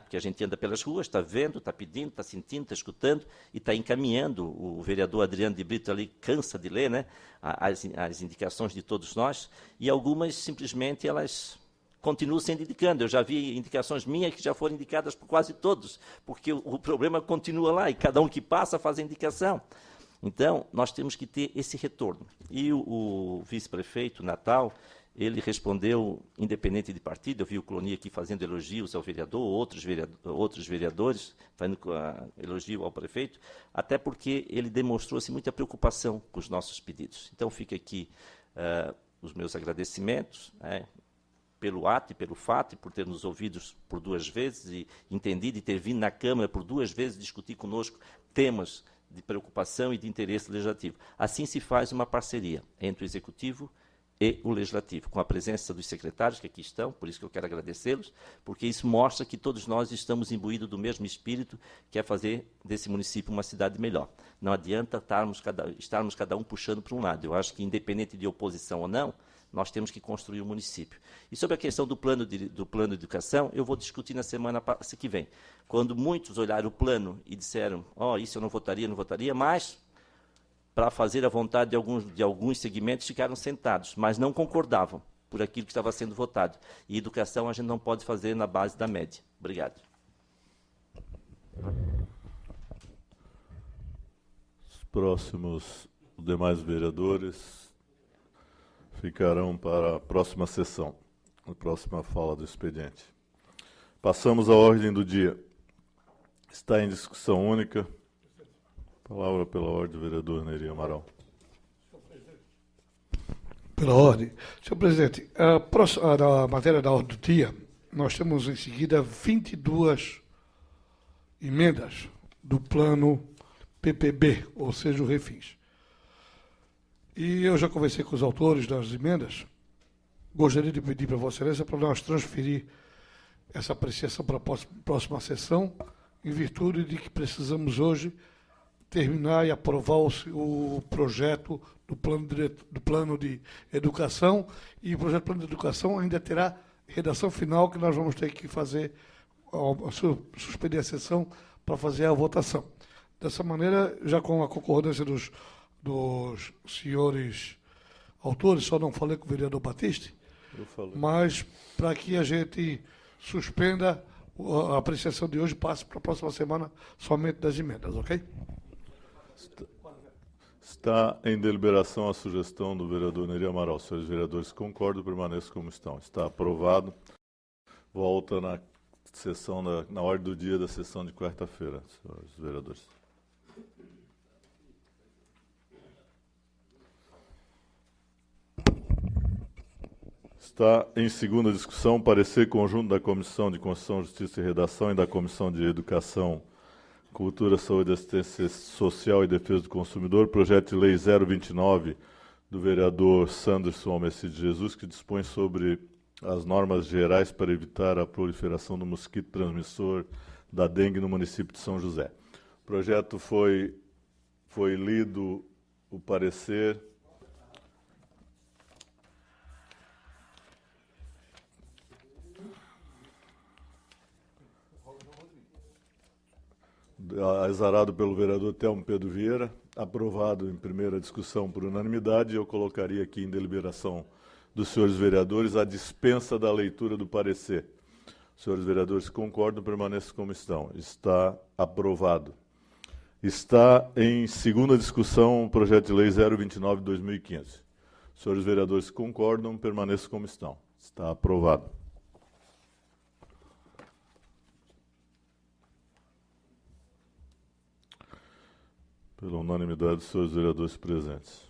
Porque a gente anda pelas ruas, está vendo, está pedindo, está sentindo, está escutando e está encaminhando. O vereador Adriano de Brito ali cansa de ler, né, as indicações de todos nós, e algumas, simplesmente, elas continuam sendo indicando. Eu já vi indicações minhas que já foram indicadas por quase todos, porque o problema continua lá, e cada um que passa faz a indicação. Então, nós temos que ter esse retorno. E o vice-prefeito, Natal, ele respondeu, independente de partido. Eu vi o Cloni aqui fazendo elogios ao vereador, outros vereadores fazendo elogio ao prefeito, até porque ele demonstrou-se muita preocupação com os nossos pedidos. Então, fica aqui os meus agradecimentos, pelo ato e pelo fato, e por ter nos ouvido por 2 vezes, e entendido, e ter vindo na Câmara por 2 vezes discutir conosco temas de preocupação e de interesse legislativo. Assim se faz uma parceria entre o Executivo e o Legislativo, com a presença dos secretários que aqui estão, por isso que eu quero agradecê-los, porque isso mostra que todos nós estamos imbuídos do mesmo espírito, que é fazer desse município uma cidade melhor. Não adianta estarmos cada um puxando para um lado. Eu acho que, independente de oposição ou não, nós temos que construir o município. E sobre a questão do plano de educação, eu vou discutir na semana que vem. Quando muitos olharam o plano e disseram, isso eu não votaria, mas, para fazer a vontade de alguns segmentos, ficaram sentados, mas não concordavam por aquilo que estava sendo votado. E educação a gente não pode fazer na base da média. Obrigado. Os demais vereadores ficarão para a próxima sessão. a próxima fala do expediente. Passamos à ordem do dia. Está em discussão única. Palavra pela ordem do vereador Neri Amaral. Pela ordem. Senhor presidente, na matéria da ordem do dia, nós temos em seguida 22 emendas do plano PPB, ou seja, o Refins. E eu já conversei com os autores das emendas. Gostaria de pedir para Vossa Excelência para nós transferir essa apreciação para a próxima sessão, em virtude de que precisamos hoje terminar e aprovar o projeto do plano de educação, e o projeto do plano de educação ainda terá redação final, que nós vamos ter que fazer, suspender a sessão para fazer a votação. Dessa maneira, já com a concordância dos senhores autores, só não falei com o vereador Batiste, mas para que a gente suspenda a apreciação de hoje, passe para a próxima semana somente das emendas, ok? Está em deliberação a sugestão do vereador Neri Amaral. Senhores vereadores, concordo, permaneçam como estão. Está aprovado. Volta na sessão, na ordem do dia da sessão de quarta-feira, senhores vereadores. Está em segunda discussão parecer conjunto da Comissão de Constituição, Justiça e Redação e da Comissão de Educação, Cultura, Saúde, Assistência Social e Defesa do Consumidor, projeto de lei 029 do vereador Sanderson Almecide Jesus, que dispõe sobre as normas gerais para evitar a proliferação do mosquito transmissor da dengue no município de São José. O projeto foi lido o parecer. Exarado pelo vereador Telmo Pedro Vieira, aprovado em primeira discussão por unanimidade. Eu colocaria aqui em deliberação dos senhores vereadores a dispensa da leitura do parecer. Os senhores vereadores concordam, permaneçam como estão. Está aprovado. Está em segunda discussão o projeto de lei 029 de 2015. Os senhores vereadores concordam, permaneçam como estão. Está aprovado. Pela unanimidade dos senhores vereadores presentes.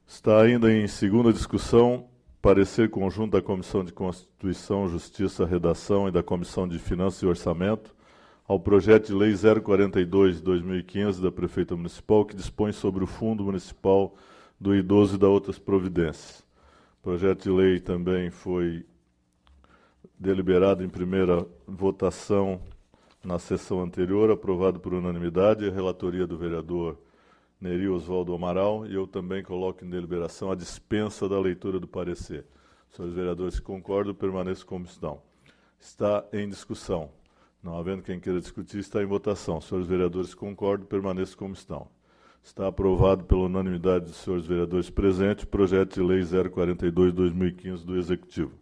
Está ainda em segunda discussão parecer conjunto da Comissão de Constituição, Justiça, Redação e da Comissão de Finanças e Orçamento ao projeto de lei 042 de 2015 da Prefeita Municipal, que dispõe sobre o Fundo Municipal do Idoso e da outras providências. O projeto de lei também foi deliberado em primeira votação na sessão anterior, aprovado por unanimidade, a relatoria do vereador Neri Oswaldo Amaral, e eu também coloco em deliberação a dispensa da leitura do parecer. Senhores vereadores, concordam, permaneçam como estão. Está em discussão. Não havendo quem queira discutir, está em votação. Senhores vereadores, concordam, permaneçam como estão. Está aprovado pela unanimidade dos senhores vereadores presentes o projeto de lei 042 de 2015 do Executivo.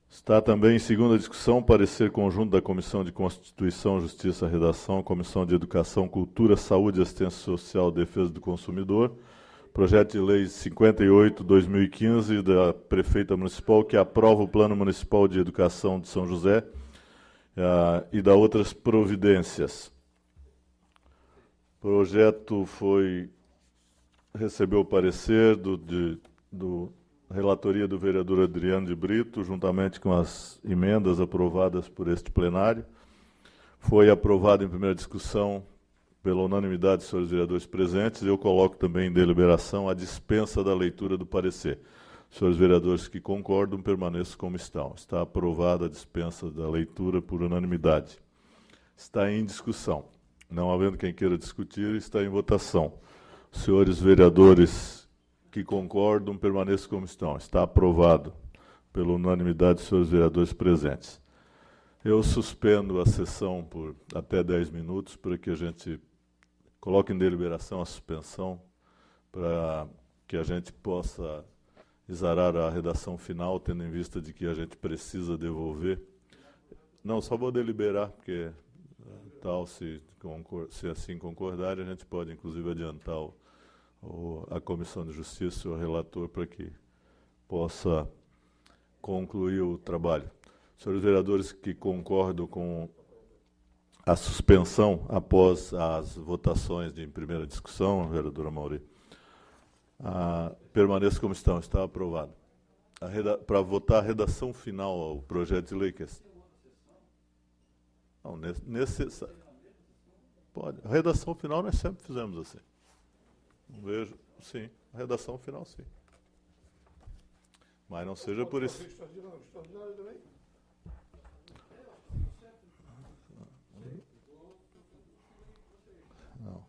Está também em segunda discussão parecer conjunto da Comissão de Constituição, Justiça, Redação, Comissão de Educação, Cultura, Saúde, Assistência Social e Defesa do Consumidor, projeto de lei 58/2015 da Prefeita Municipal, que aprova o Plano Municipal de Educação de São José e da outras providências. O projeto recebeu o parecer do relatoria do vereador Adriano de Brito, juntamente com as emendas aprovadas por este plenário. Foi aprovado em primeira discussão pela unanimidade dos senhores vereadores presentes. Eu coloco também em deliberação a dispensa da leitura do parecer. Senhores vereadores que concordam, permaneçam como estão. Está aprovada a dispensa da leitura por unanimidade. Está em discussão. Não havendo quem queira discutir, está em votação. Senhores vereadores que concordam, permaneçam como estão. Está aprovado pela unanimidade dos senhores vereadores presentes. Eu suspendo a sessão por até 10 minutos para que a gente coloque em deliberação a suspensão, para que a gente possa exarar a redação final, tendo em vista de que a gente precisa devolver. Não, só vou deliberar, porque tal, se assim concordarem, a gente pode inclusive adiantar a Comissão de Justiça e o relator para que possa concluir o trabalho. Senhores vereadores que concordam com a suspensão após as votações de primeira discussão, vereadora Mauri, permaneça como estão. Está aprovado. Para votar a redação final ao projeto de lei. Não, pode. A redação final nós sempre fizemos assim. Não vejo. Sim. A redação final, sim. Mas não seja por isso. Não.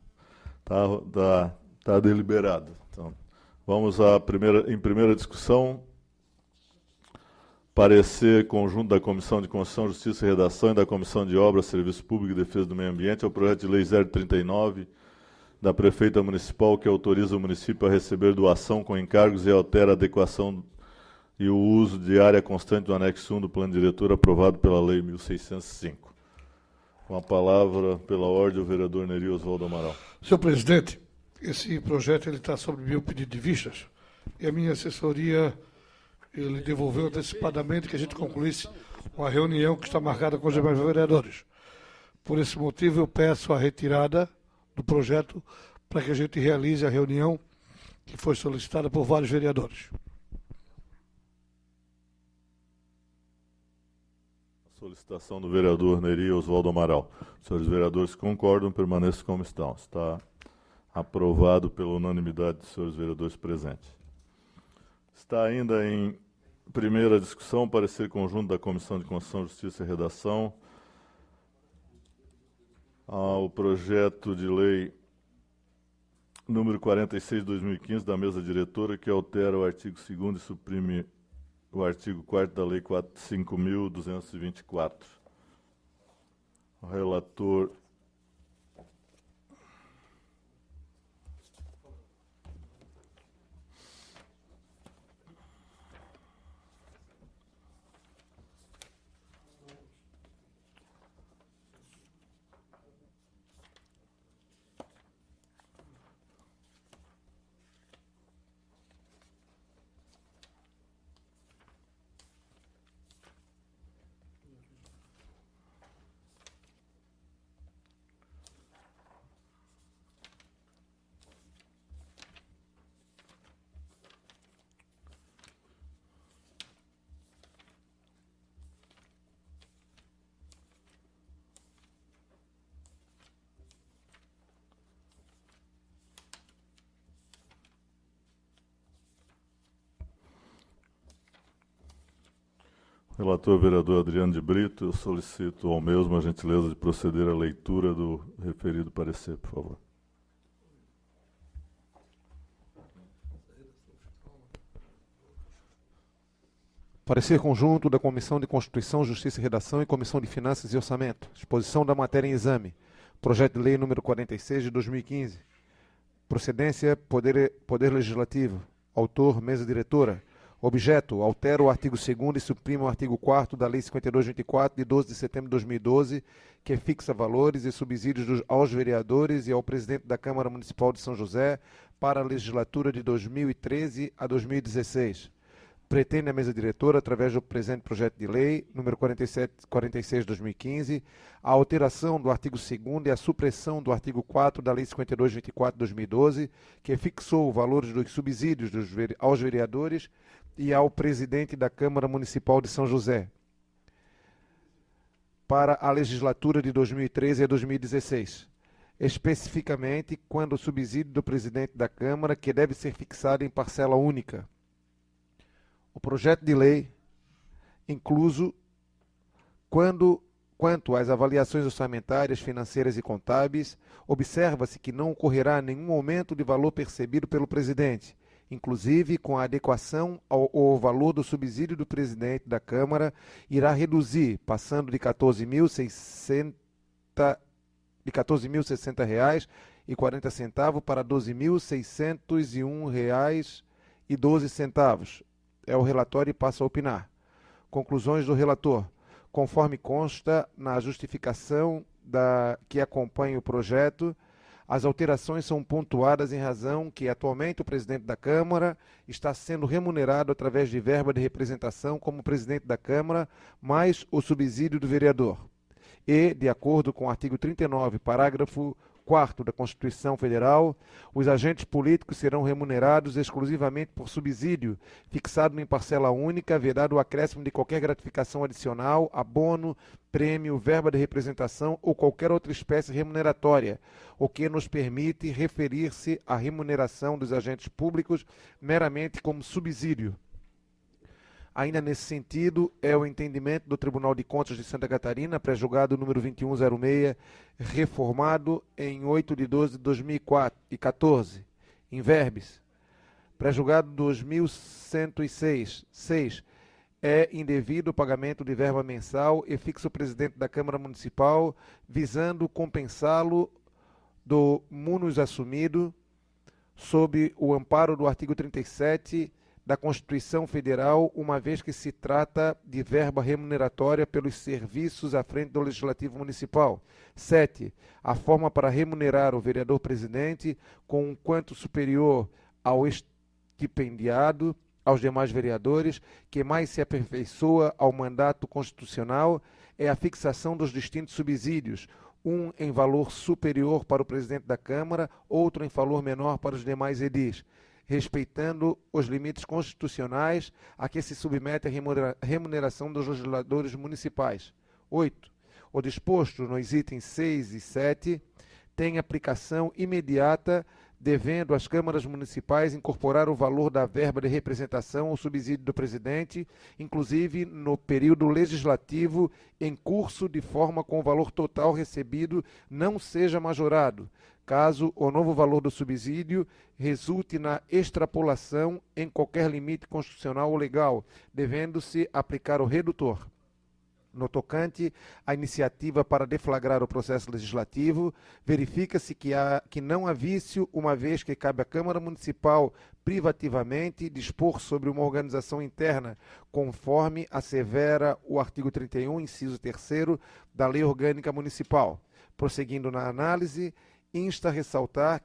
Tá deliberado. Então, vamos em primeira discussão. Parecer conjunto da Comissão de Constituição, Justiça e Redação e da Comissão de Obras, Serviço Público e Defesa do Meio Ambiente ao projeto de lei 039 da Prefeita Municipal que autoriza o município a receber doação com encargos e altera a adequação e o uso de área constante do anexo 1 do Plano Diretor aprovado pela Lei 1605. Com a palavra, pela ordem, o vereador Neri Oswaldo Amaral. Senhor presidente, esse projeto está sobre meu pedido de vistas e a minha assessoria ele devolveu antecipadamente que a gente concluísse uma reunião que está marcada com os demais vereadores. Por esse motivo, eu peço a retirada do projeto para que a gente realize a reunião que foi solicitada por vários vereadores. Solicitação do vereador Neri Oswaldo Amaral. Senhores vereadores concordam, permaneçam como estão. Está aprovado pela unanimidade dos senhores vereadores presentes. Está ainda em primeira discussão, parecer conjunto da Comissão de Constituição, Justiça e Redação ao projeto de lei número 46 de 2015 da mesa diretora, que altera o artigo 2º e suprime o artigo 4º da Lei 5.224. O relator Relator vereador Adriano de Brito, eu solicito ao mesmo a gentileza de proceder à leitura do referido parecer, por favor. Parecer conjunto da Comissão de Constituição, Justiça e Redação e Comissão de Finanças e Orçamento. Exposição da matéria em exame. Projeto de lei número 46 de 2015. Procedência, Poder Legislativo. Autor, Mesa Diretora. Objeto, altera o artigo 2º e suprime o artigo 4º da Lei 5224, de 12 de setembro de 2012, que fixa valores e subsídios aos vereadores e ao presidente da Câmara Municipal de São José para a legislatura de 2013 a 2016. Pretende a mesa diretora, através do presente projeto de lei, número 46 de 2015, a alteração do artigo 2º e a supressão do artigo 4º da Lei 5224 de 2012, que fixou valores dos subsídios aos vereadores e ao presidente da Câmara Municipal de São José para a legislatura de 2013 a 2016. Especificamente, quando o subsídio do presidente da Câmara, que deve ser fixado em parcela única. O projeto de lei, incluso quanto às avaliações orçamentárias, financeiras e contábeis, observa-se que não ocorrerá nenhum aumento de valor percebido pelo presidente, inclusive com a adequação ao valor do subsídio do presidente da Câmara, irá reduzir, passando de R$ 14.060,40 para R$ 12.601,40 R$ 1,12. É o relatório e passa a opinar. Conclusões do relator. Conforme consta na justificação que acompanha o projeto, as alterações são pontuadas em razão que, atualmente, o presidente da Câmara está sendo remunerado através de verba de representação como presidente da Câmara, mais o subsídio do vereador. E, de acordo com o artigo 39, parágrafo 4º da Constituição Federal, os agentes políticos serão remunerados exclusivamente por subsídio, fixado em parcela única, vedado o acréscimo de qualquer gratificação adicional, abono, prêmio, verba de representação ou qualquer outra espécie remuneratória, o que nos permite referir-se à remuneração dos agentes públicos meramente como subsídio. Ainda nesse sentido, é o entendimento do Tribunal de Contas de Santa Catarina, pré-julgado número 2106, reformado em 8/12/2014, em verbis. Pré-julgado 2106, 6. É indevido o pagamento de verba mensal e fixa o presidente da Câmara Municipal, visando compensá-lo do munus assumido, sob o amparo do artigo 37 da Constituição Federal, uma vez que se trata de verba remuneratória pelos serviços à frente do Legislativo Municipal. 7. A forma para remunerar o vereador-presidente com um quanto superior ao estipendiado aos demais vereadores, que mais se aperfeiçoa ao mandato constitucional, é a fixação dos distintos subsídios, um em valor superior para o presidente da Câmara, outro em valor menor para os demais edis, respeitando os limites constitucionais a que se submete a remuneração dos legisladores municipais. 8. O disposto nos itens 6 e 7 tem aplicação imediata, devendo as câmaras municipais incorporar o valor da verba de representação ou subsídio do presidente, inclusive no período legislativo em curso, de forma com o valor total recebido não seja majorado, caso o novo valor do subsídio resulte na extrapolação em qualquer limite constitucional ou legal, devendo-se aplicar o redutor. No tocante à iniciativa para deflagrar o processo legislativo, verifica-se que não há vício, uma vez que cabe à Câmara Municipal privativamente dispor sobre uma organização interna, conforme assevera o artigo 31, inciso 3º da Lei Orgânica Municipal. Prosseguindo na análise, insta a ressaltar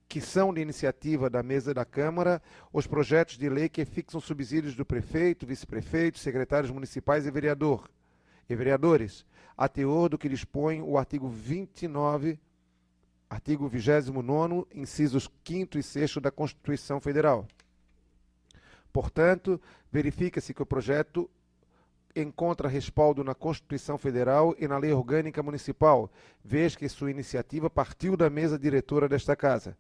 que são de iniciativa da mesa da Câmara os projetos de lei que fixam subsídios do prefeito, vice-prefeito, secretários municipais e vereadores, a teor do que dispõe o artigo 29, artigo 29º, incisos 5º e 6º da Constituição Federal. Portanto, verifica-se que o projeto encontra respaldo na Constituição Federal e na Lei Orgânica Municipal, vez que sua iniciativa partiu da mesa diretora desta Casa.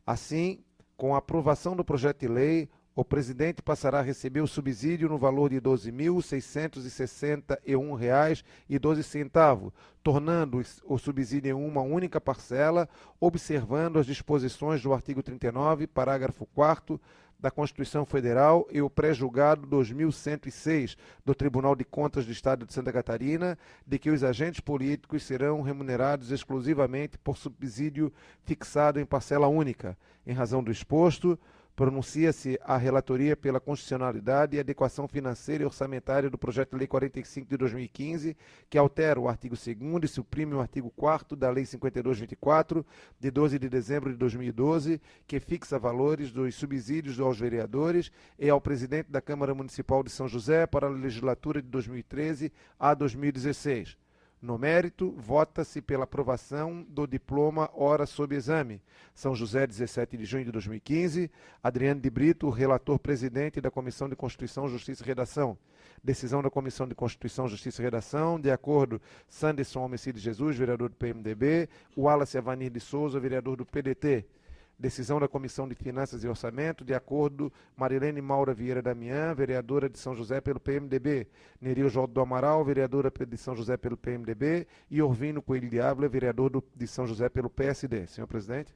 Assim, com a aprovação do projeto de lei, o presidente passará a receber o subsídio no valor de R$ 12.661,12, tornando o subsídio em uma única parcela, observando as disposições do artigo 39, parágrafo 4º da Constituição Federal e o pré-julgado 2106 do Tribunal de Contas do Estado de Santa Catarina, de que os agentes políticos serão remunerados exclusivamente por subsídio fixado em parcela única. Em razão do exposto, pronuncia-se a relatoria pela constitucionalidade e adequação financeira e orçamentária do projeto de lei 45 de 2015, que altera o artigo 2º e suprime o artigo 4º da lei 52/24, de 12 de dezembro de 2012, que fixa valores dos subsídios aos vereadores e ao presidente da Câmara Municipal de São José para a legislatura de 2013 a 2016. No mérito, vota-se pela aprovação do diploma Ora sob exame. São José, 17 de junho de 2015. Adriano de Brito, relator presidente da Comissão de Constituição, Justiça e Redação. Decisão da Comissão de Constituição, Justiça e Redação, de acordo, Sanderson Homicídio Jesus, vereador do PMDB, Wallace Avanir de Souza, vereador do PDT. Decisão da Comissão de Finanças e Orçamento, de acordo, Marilene Maura Vieira Damião, vereadora de São José pelo PMDB, Neril João do Amaral, vereadora de São José pelo PMDB, e Orvino Coelho de Ávila, vereador de São José pelo PSD. Senhor presidente.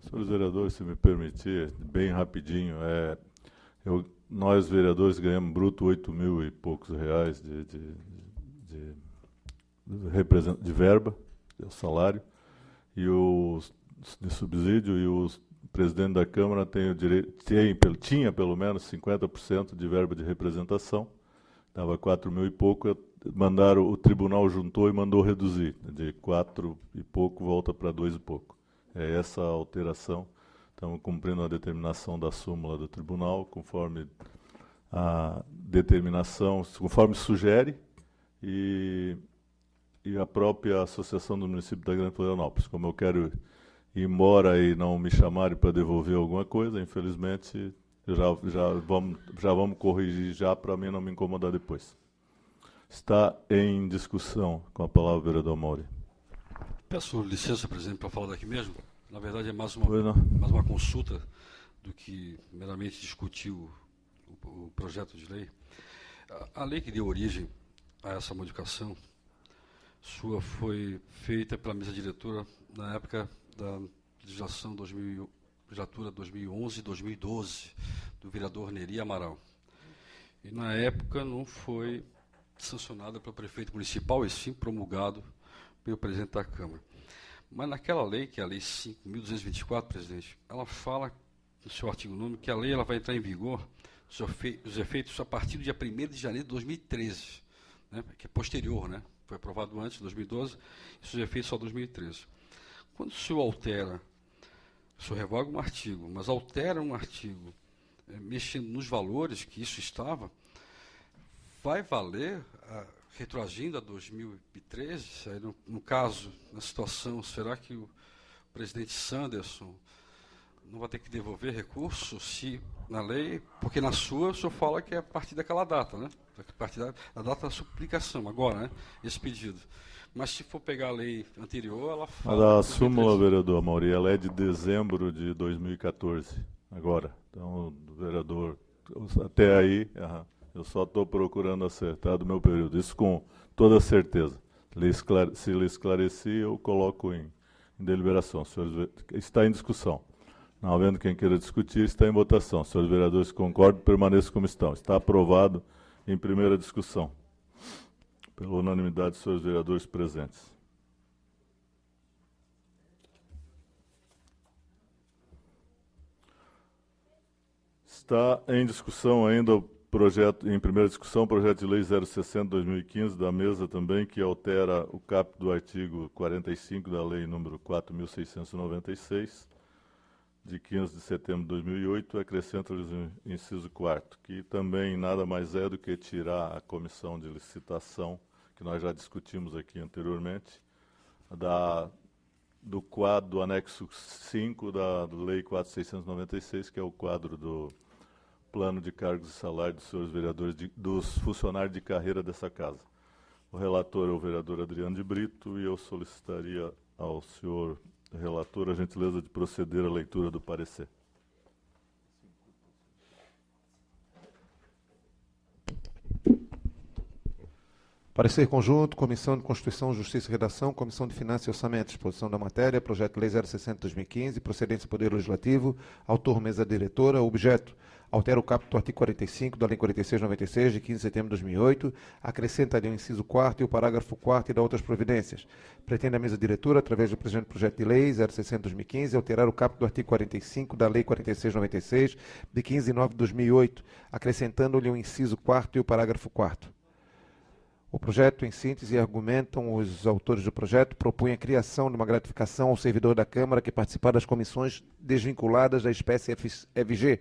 Senhores vereadores, se me permitir, bem rapidinho, nós vereadores ganhamos bruto 8 mil e poucos reais de verba, de salário, e os de subsídio, e os presidente da Câmara tem o direito, tinha pelo menos 50% de verba de representação, dava 4 mil e pouco, o tribunal juntou e mandou reduzir, de 4 e pouco volta para 2 e pouco. É essa a alteração. Estamos cumprindo a determinação da súmula do tribunal, conforme a determinação, conforme sugere, e a própria Associação do Município da Grande Florianópolis. Como eu quero ir embora e não me chamarem para devolver alguma coisa, infelizmente, já vamos corrigir já para mim não me incomodar depois. Está em discussão. Com a palavra, o vereador Mauri. Peço licença, presidente, para falar daqui mesmo. Na verdade, é mais uma consulta do que meramente discutir o projeto de lei. A lei que deu origem a essa modificação sua foi feita pela mesa diretora na época da legislação legislatura 2011-2012, do vereador Neri Amaral. E, na época, não foi sancionada pelo prefeito municipal, e sim promulgado pelo presidente da Câmara. Mas naquela lei, que é a Lei 5.224, presidente, ela fala, no seu artigo 9, que a lei ela vai entrar em vigor, os efeitos, a partir do dia 1º de janeiro de 2013, né, que é posterior, né? Foi aprovado antes, em 2012, e seus efeitos só em 2013. Quando o senhor altera, o senhor revoga um artigo, mas altera um artigo, mexendo nos valores que isso estava, vai valer, retroagindo a 2013, aí no caso, na situação, será que o presidente Sanderson não vai ter que devolver recurso se na lei, porque na sua o senhor fala que é a partir daquela data, né? A partir da data da sua publicação, agora, né? Esse pedido. Mas se for pegar a lei anterior, ela fala... A súmula, vereador Mauri, ela é de dezembro de 2014, agora. Então, o vereador, até aí, eu só estou procurando acertar do meu período. Isso com toda certeza. Se lhe esclareci, eu coloco em deliberação. Senhores, está em discussão. Não havendo quem queira discutir, está em votação. Senhores vereadores, concordam, permaneçam como estão. Está aprovado em primeira discussão. Pela unanimidade dos senhores vereadores presentes. Está em discussão ainda o projeto, em primeira discussão, o projeto de lei 060/2015 da mesa também, que altera o caput do artigo 45 da lei número 4.696, de 15 de setembro de 2008, acrescenta-lhes o inciso 4º, que também nada mais é do que tirar a comissão de licitação, que nós já discutimos aqui anteriormente, do quadro, do anexo 5 da lei 4.696, que é o quadro do plano de cargos e salários dos senhores vereadores, dos funcionários de carreira dessa casa. O relator é o vereador Adriano de Brito, e eu solicitaria ao senhor relator a gentileza de proceder à leitura do parecer. Parecer conjunto, Comissão de Constituição, Justiça e Redação, Comissão de Finanças e Orçamento, exposição da matéria, projeto de lei 060/2015, procedência do Poder Legislativo, autor, mesa diretora, objeto, altera o caput do artigo 45 da Lei 46/96, de 15 de setembro de 2008, acrescenta-lhe o inciso 4º e o parágrafo 4º e dá outras providências. Pretende a mesa diretora, através do presente projeto de lei 060/2015, alterar o caput do artigo 45 da Lei 46/96, de 15 de nove de 2008, acrescentando-lhe o inciso 4º e o parágrafo 4º. O projeto, em síntese, argumentam os autores do projeto, propõe a criação de uma gratificação ao servidor da Câmara que participar das comissões desvinculadas da espécie EVG,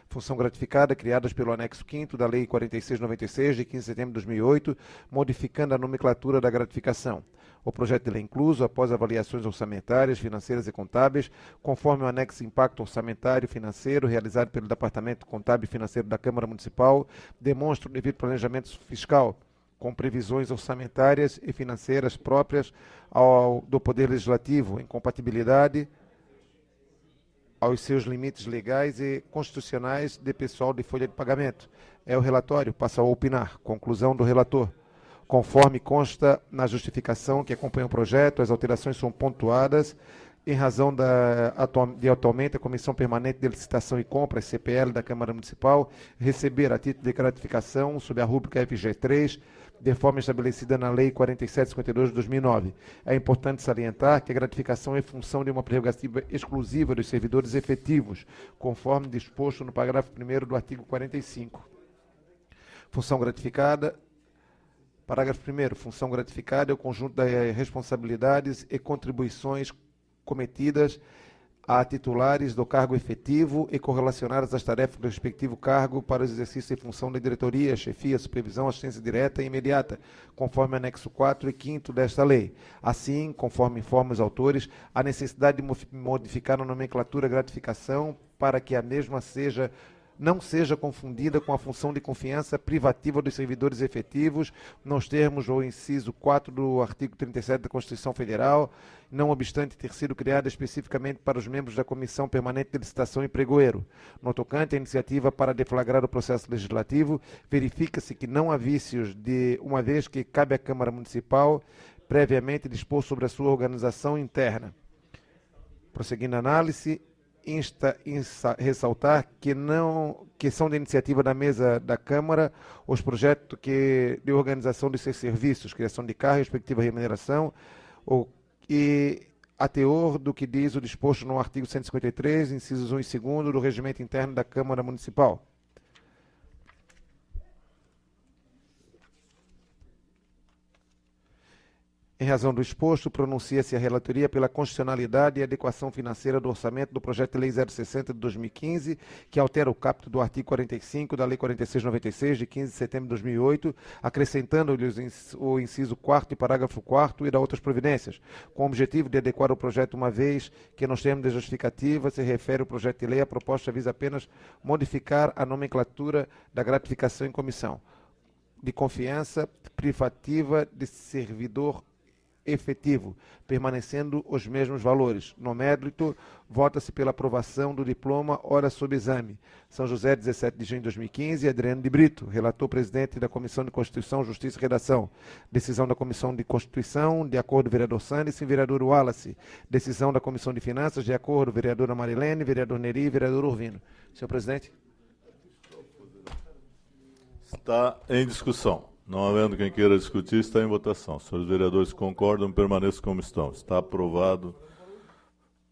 função gratificada criadas pelo anexo 5º da Lei 46/96, de 15 de setembro de 2008, modificando a nomenclatura da gratificação. O projeto de lei incluso, após avaliações orçamentárias, financeiras e contábeis, conforme o anexo Impacto Orçamentário e Financeiro, realizado pelo Departamento Contábil e Financeiro da Câmara Municipal, demonstra o devido planejamento fiscal, com previsões orçamentárias e financeiras próprias do Poder Legislativo, em compatibilidade aos seus limites legais e constitucionais de pessoal de folha de pagamento. É o relatório, passa a opinar. Conclusão do relator. Conforme consta na justificação que acompanha o projeto, as alterações são pontuadas em razão de atualmente a Comissão Permanente de Licitação e Compras, CPL, da Câmara Municipal, receber a título de gratificação, sob a rúbrica FG3, de forma estabelecida na Lei 4752 de 2009. É importante salientar que a gratificação é função de uma prerrogativa exclusiva dos servidores efetivos, conforme disposto no parágrafo 1º do artigo 45. Função gratificada. Parágrafo 1º. Função gratificada é o conjunto das responsabilidades e contribuições cometidas a titulares do cargo efetivo e correlacionadas às tarefas do respectivo cargo para o exercício e função da diretoria, chefia, supervisão, assistência direta e imediata, conforme anexo 4 e 5º desta lei. Assim, conforme informam os autores, a necessidade de modificar a nomenclatura gratificação para que a mesma não seja confundida com a função de confiança privativa dos servidores efetivos, nos termos do inciso 4 do artigo 37 da Constituição Federal, não obstante ter sido criada especificamente para os membros da Comissão Permanente de Licitação e Pregoeiro. No tocante à iniciativa para deflagrar o processo legislativo, verifica-se que não há vícios, uma vez que cabe à Câmara Municipal previamente dispor sobre a sua organização interna. Prosseguindo a análise, ressaltar que são de iniciativa da mesa da Câmara os projetos de organização de seus serviços, criação de carro, respectiva remuneração, e a teor do que diz o disposto no artigo 153, incisos 1 e 2 do Regimento Interno da Câmara Municipal. Em razão do exposto, pronuncia-se a relatoria pela constitucionalidade e adequação financeira do orçamento do projeto de lei 060 de 2015, que altera o caput do artigo 45 da lei 4696 de 15 de setembro de 2008, acrescentando-lhe o inciso 4º e parágrafo 4º e da outras providências, com o objetivo de adequar o projeto, uma vez que nos termos de justificativa se refere o projeto de lei, a proposta visa apenas modificar a nomenclatura da gratificação em comissão de confiança privativa de servidor efetivo, permanecendo os mesmos valores. No mérito, vota-se pela aprovação do diploma Hora sob Exame. São José, 17 de junho de 2015, Adriano de Brito, relator presidente da Comissão de Constituição, Justiça e Redação. Decisão da Comissão de Constituição, de acordo com o vereador Sandes e vereador Wallace. Decisão da Comissão de Finanças, de acordo com a vereadora Marilene, vereador Neri e vereador Urvino. Senhor presidente. Está em discussão. Não havendo quem queira discutir, está em votação. Os senhores vereadores concordam, permaneçam como estão. Está aprovado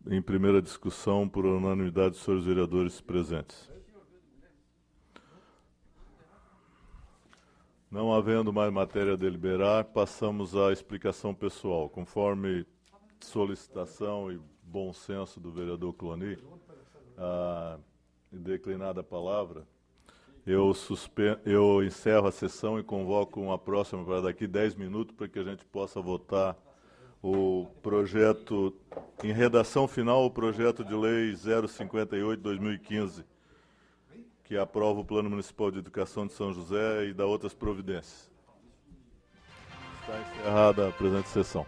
em primeira discussão por unanimidade dos senhores vereadores presentes. Não havendo mais matéria a deliberar, passamos à explicação pessoal. Conforme solicitação e bom senso do vereador Cloni, declinada a palavra, eu encerro a sessão e convoco uma próxima para daqui 10 minutos para que a gente possa votar o projeto, em redação final, o projeto de lei 058/2015, que aprova o Plano Municipal de Educação de São José e dá outras providências. Está encerrada a presente sessão.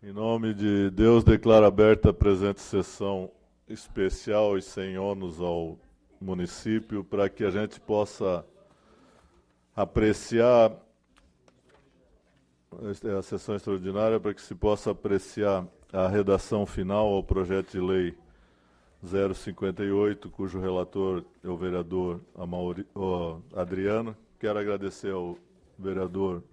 Em nome de Deus, declaro aberta a presente sessão especial e sem ônus ao município, para que a gente possa apreciar a sessão extraordinária, para que se possa apreciar a redação final ao projeto de lei 058, cujo relator é o vereador Adriano. Quero agradecer ao vereador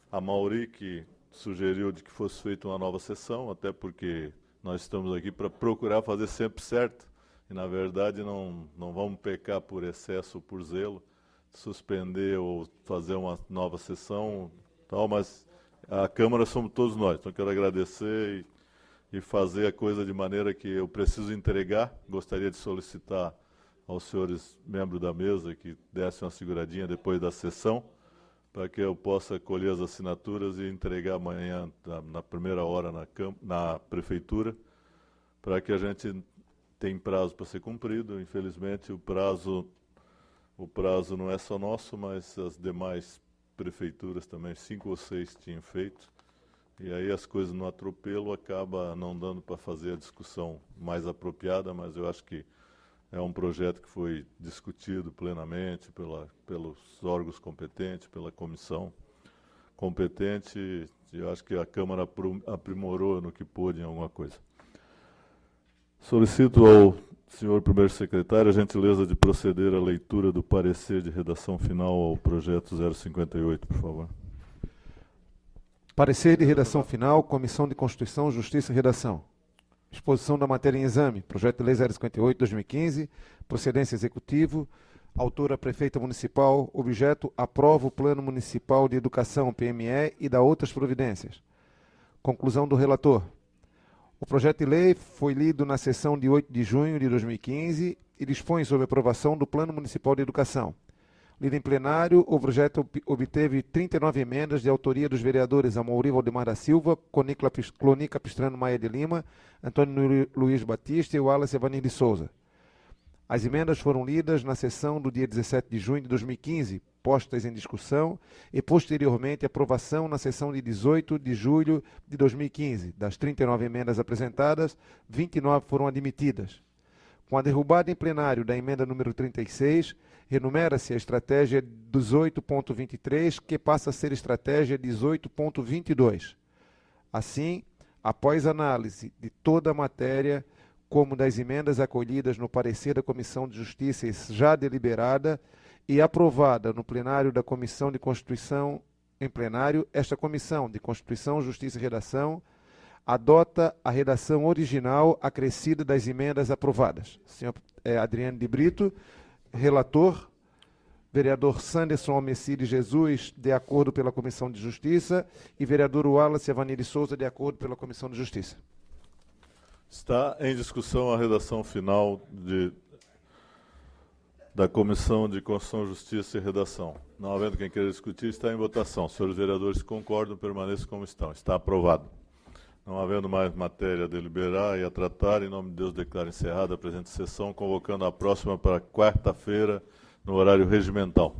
Amauri, que sugeriu de que fosse feita uma nova sessão, até porque nós estamos aqui para procurar fazer sempre certo, e na verdade não vamos pecar por excesso ou por zelo, suspender ou fazer uma nova sessão, tal, mas a Câmara somos todos nós. Então quero agradecer e fazer a coisa de maneira que eu preciso entregar. Gostaria de solicitar aos senhores membros da mesa que dessem uma seguradinha depois da sessão, para que eu possa colher as assinaturas e entregar amanhã, na primeira hora, na prefeitura, para que a gente tenha prazo para ser cumprido. Infelizmente, o prazo não é só nosso, mas as demais prefeituras também, 5 ou 6 tinham feito, e aí as coisas no atropelo acaba não dando para fazer a discussão mais apropriada, mas eu acho que é um projeto que foi discutido plenamente pelos órgãos competentes, pela comissão competente, e eu acho que a Câmara aprimorou no que pôde em alguma coisa. Solicito ao senhor primeiro secretário a gentileza de proceder à leitura do parecer de redação final ao projeto 058, por favor. Parecer de redação final, Comissão de Constituição, Justiça e Redação. Exposição da matéria em exame, Projeto de Lei 058/2015, procedência executivo, autora Prefeita Municipal, objeto, aprova o Plano Municipal de Educação, PME, e dá outras providências. Conclusão do relator. O projeto de lei foi lido na sessão de 8 de junho de 2015 e dispõe sobre a aprovação do Plano Municipal de Educação. Lido em plenário, o projeto obteve 39 emendas de autoria dos vereadores Amauri Valdemar da Silva, Clonica Pistrano Maia de Lima, Antônio Luiz Batista e Wallace Evanir de Souza. As emendas foram lidas na sessão do dia 17 de junho de 2015, postas em discussão e, posteriormente, aprovação na sessão de 18 de julho de 2015. Das 39 emendas apresentadas, 29 foram admitidas. Com a derrubada em plenário da emenda número 36, renumera-se a estratégia 18.23, que passa a ser estratégia 18.22. Assim, após análise de toda a matéria, como das emendas acolhidas no parecer da Comissão de Justiça já deliberada e aprovada no plenário da Comissão de Constituição em plenário, esta Comissão de Constituição, Justiça e Redação adota a redação original acrescida das emendas aprovadas. Senhor Adriano de Brito, relator, vereador Sanderson Almecide Jesus, de acordo pela Comissão de Justiça, e vereador Wallace Evanir de Souza, de acordo pela Comissão de Justiça. Está em discussão a redação final da Comissão de Constituição, Justiça e Redação. Não havendo quem queira discutir, está em votação. Senhores vereadores concordam, permaneçam como estão. Está aprovado. Não havendo mais matéria a deliberar e a tratar, em nome de Deus, declaro encerrada a presente sessão, convocando a próxima para quarta-feira, no horário regimental.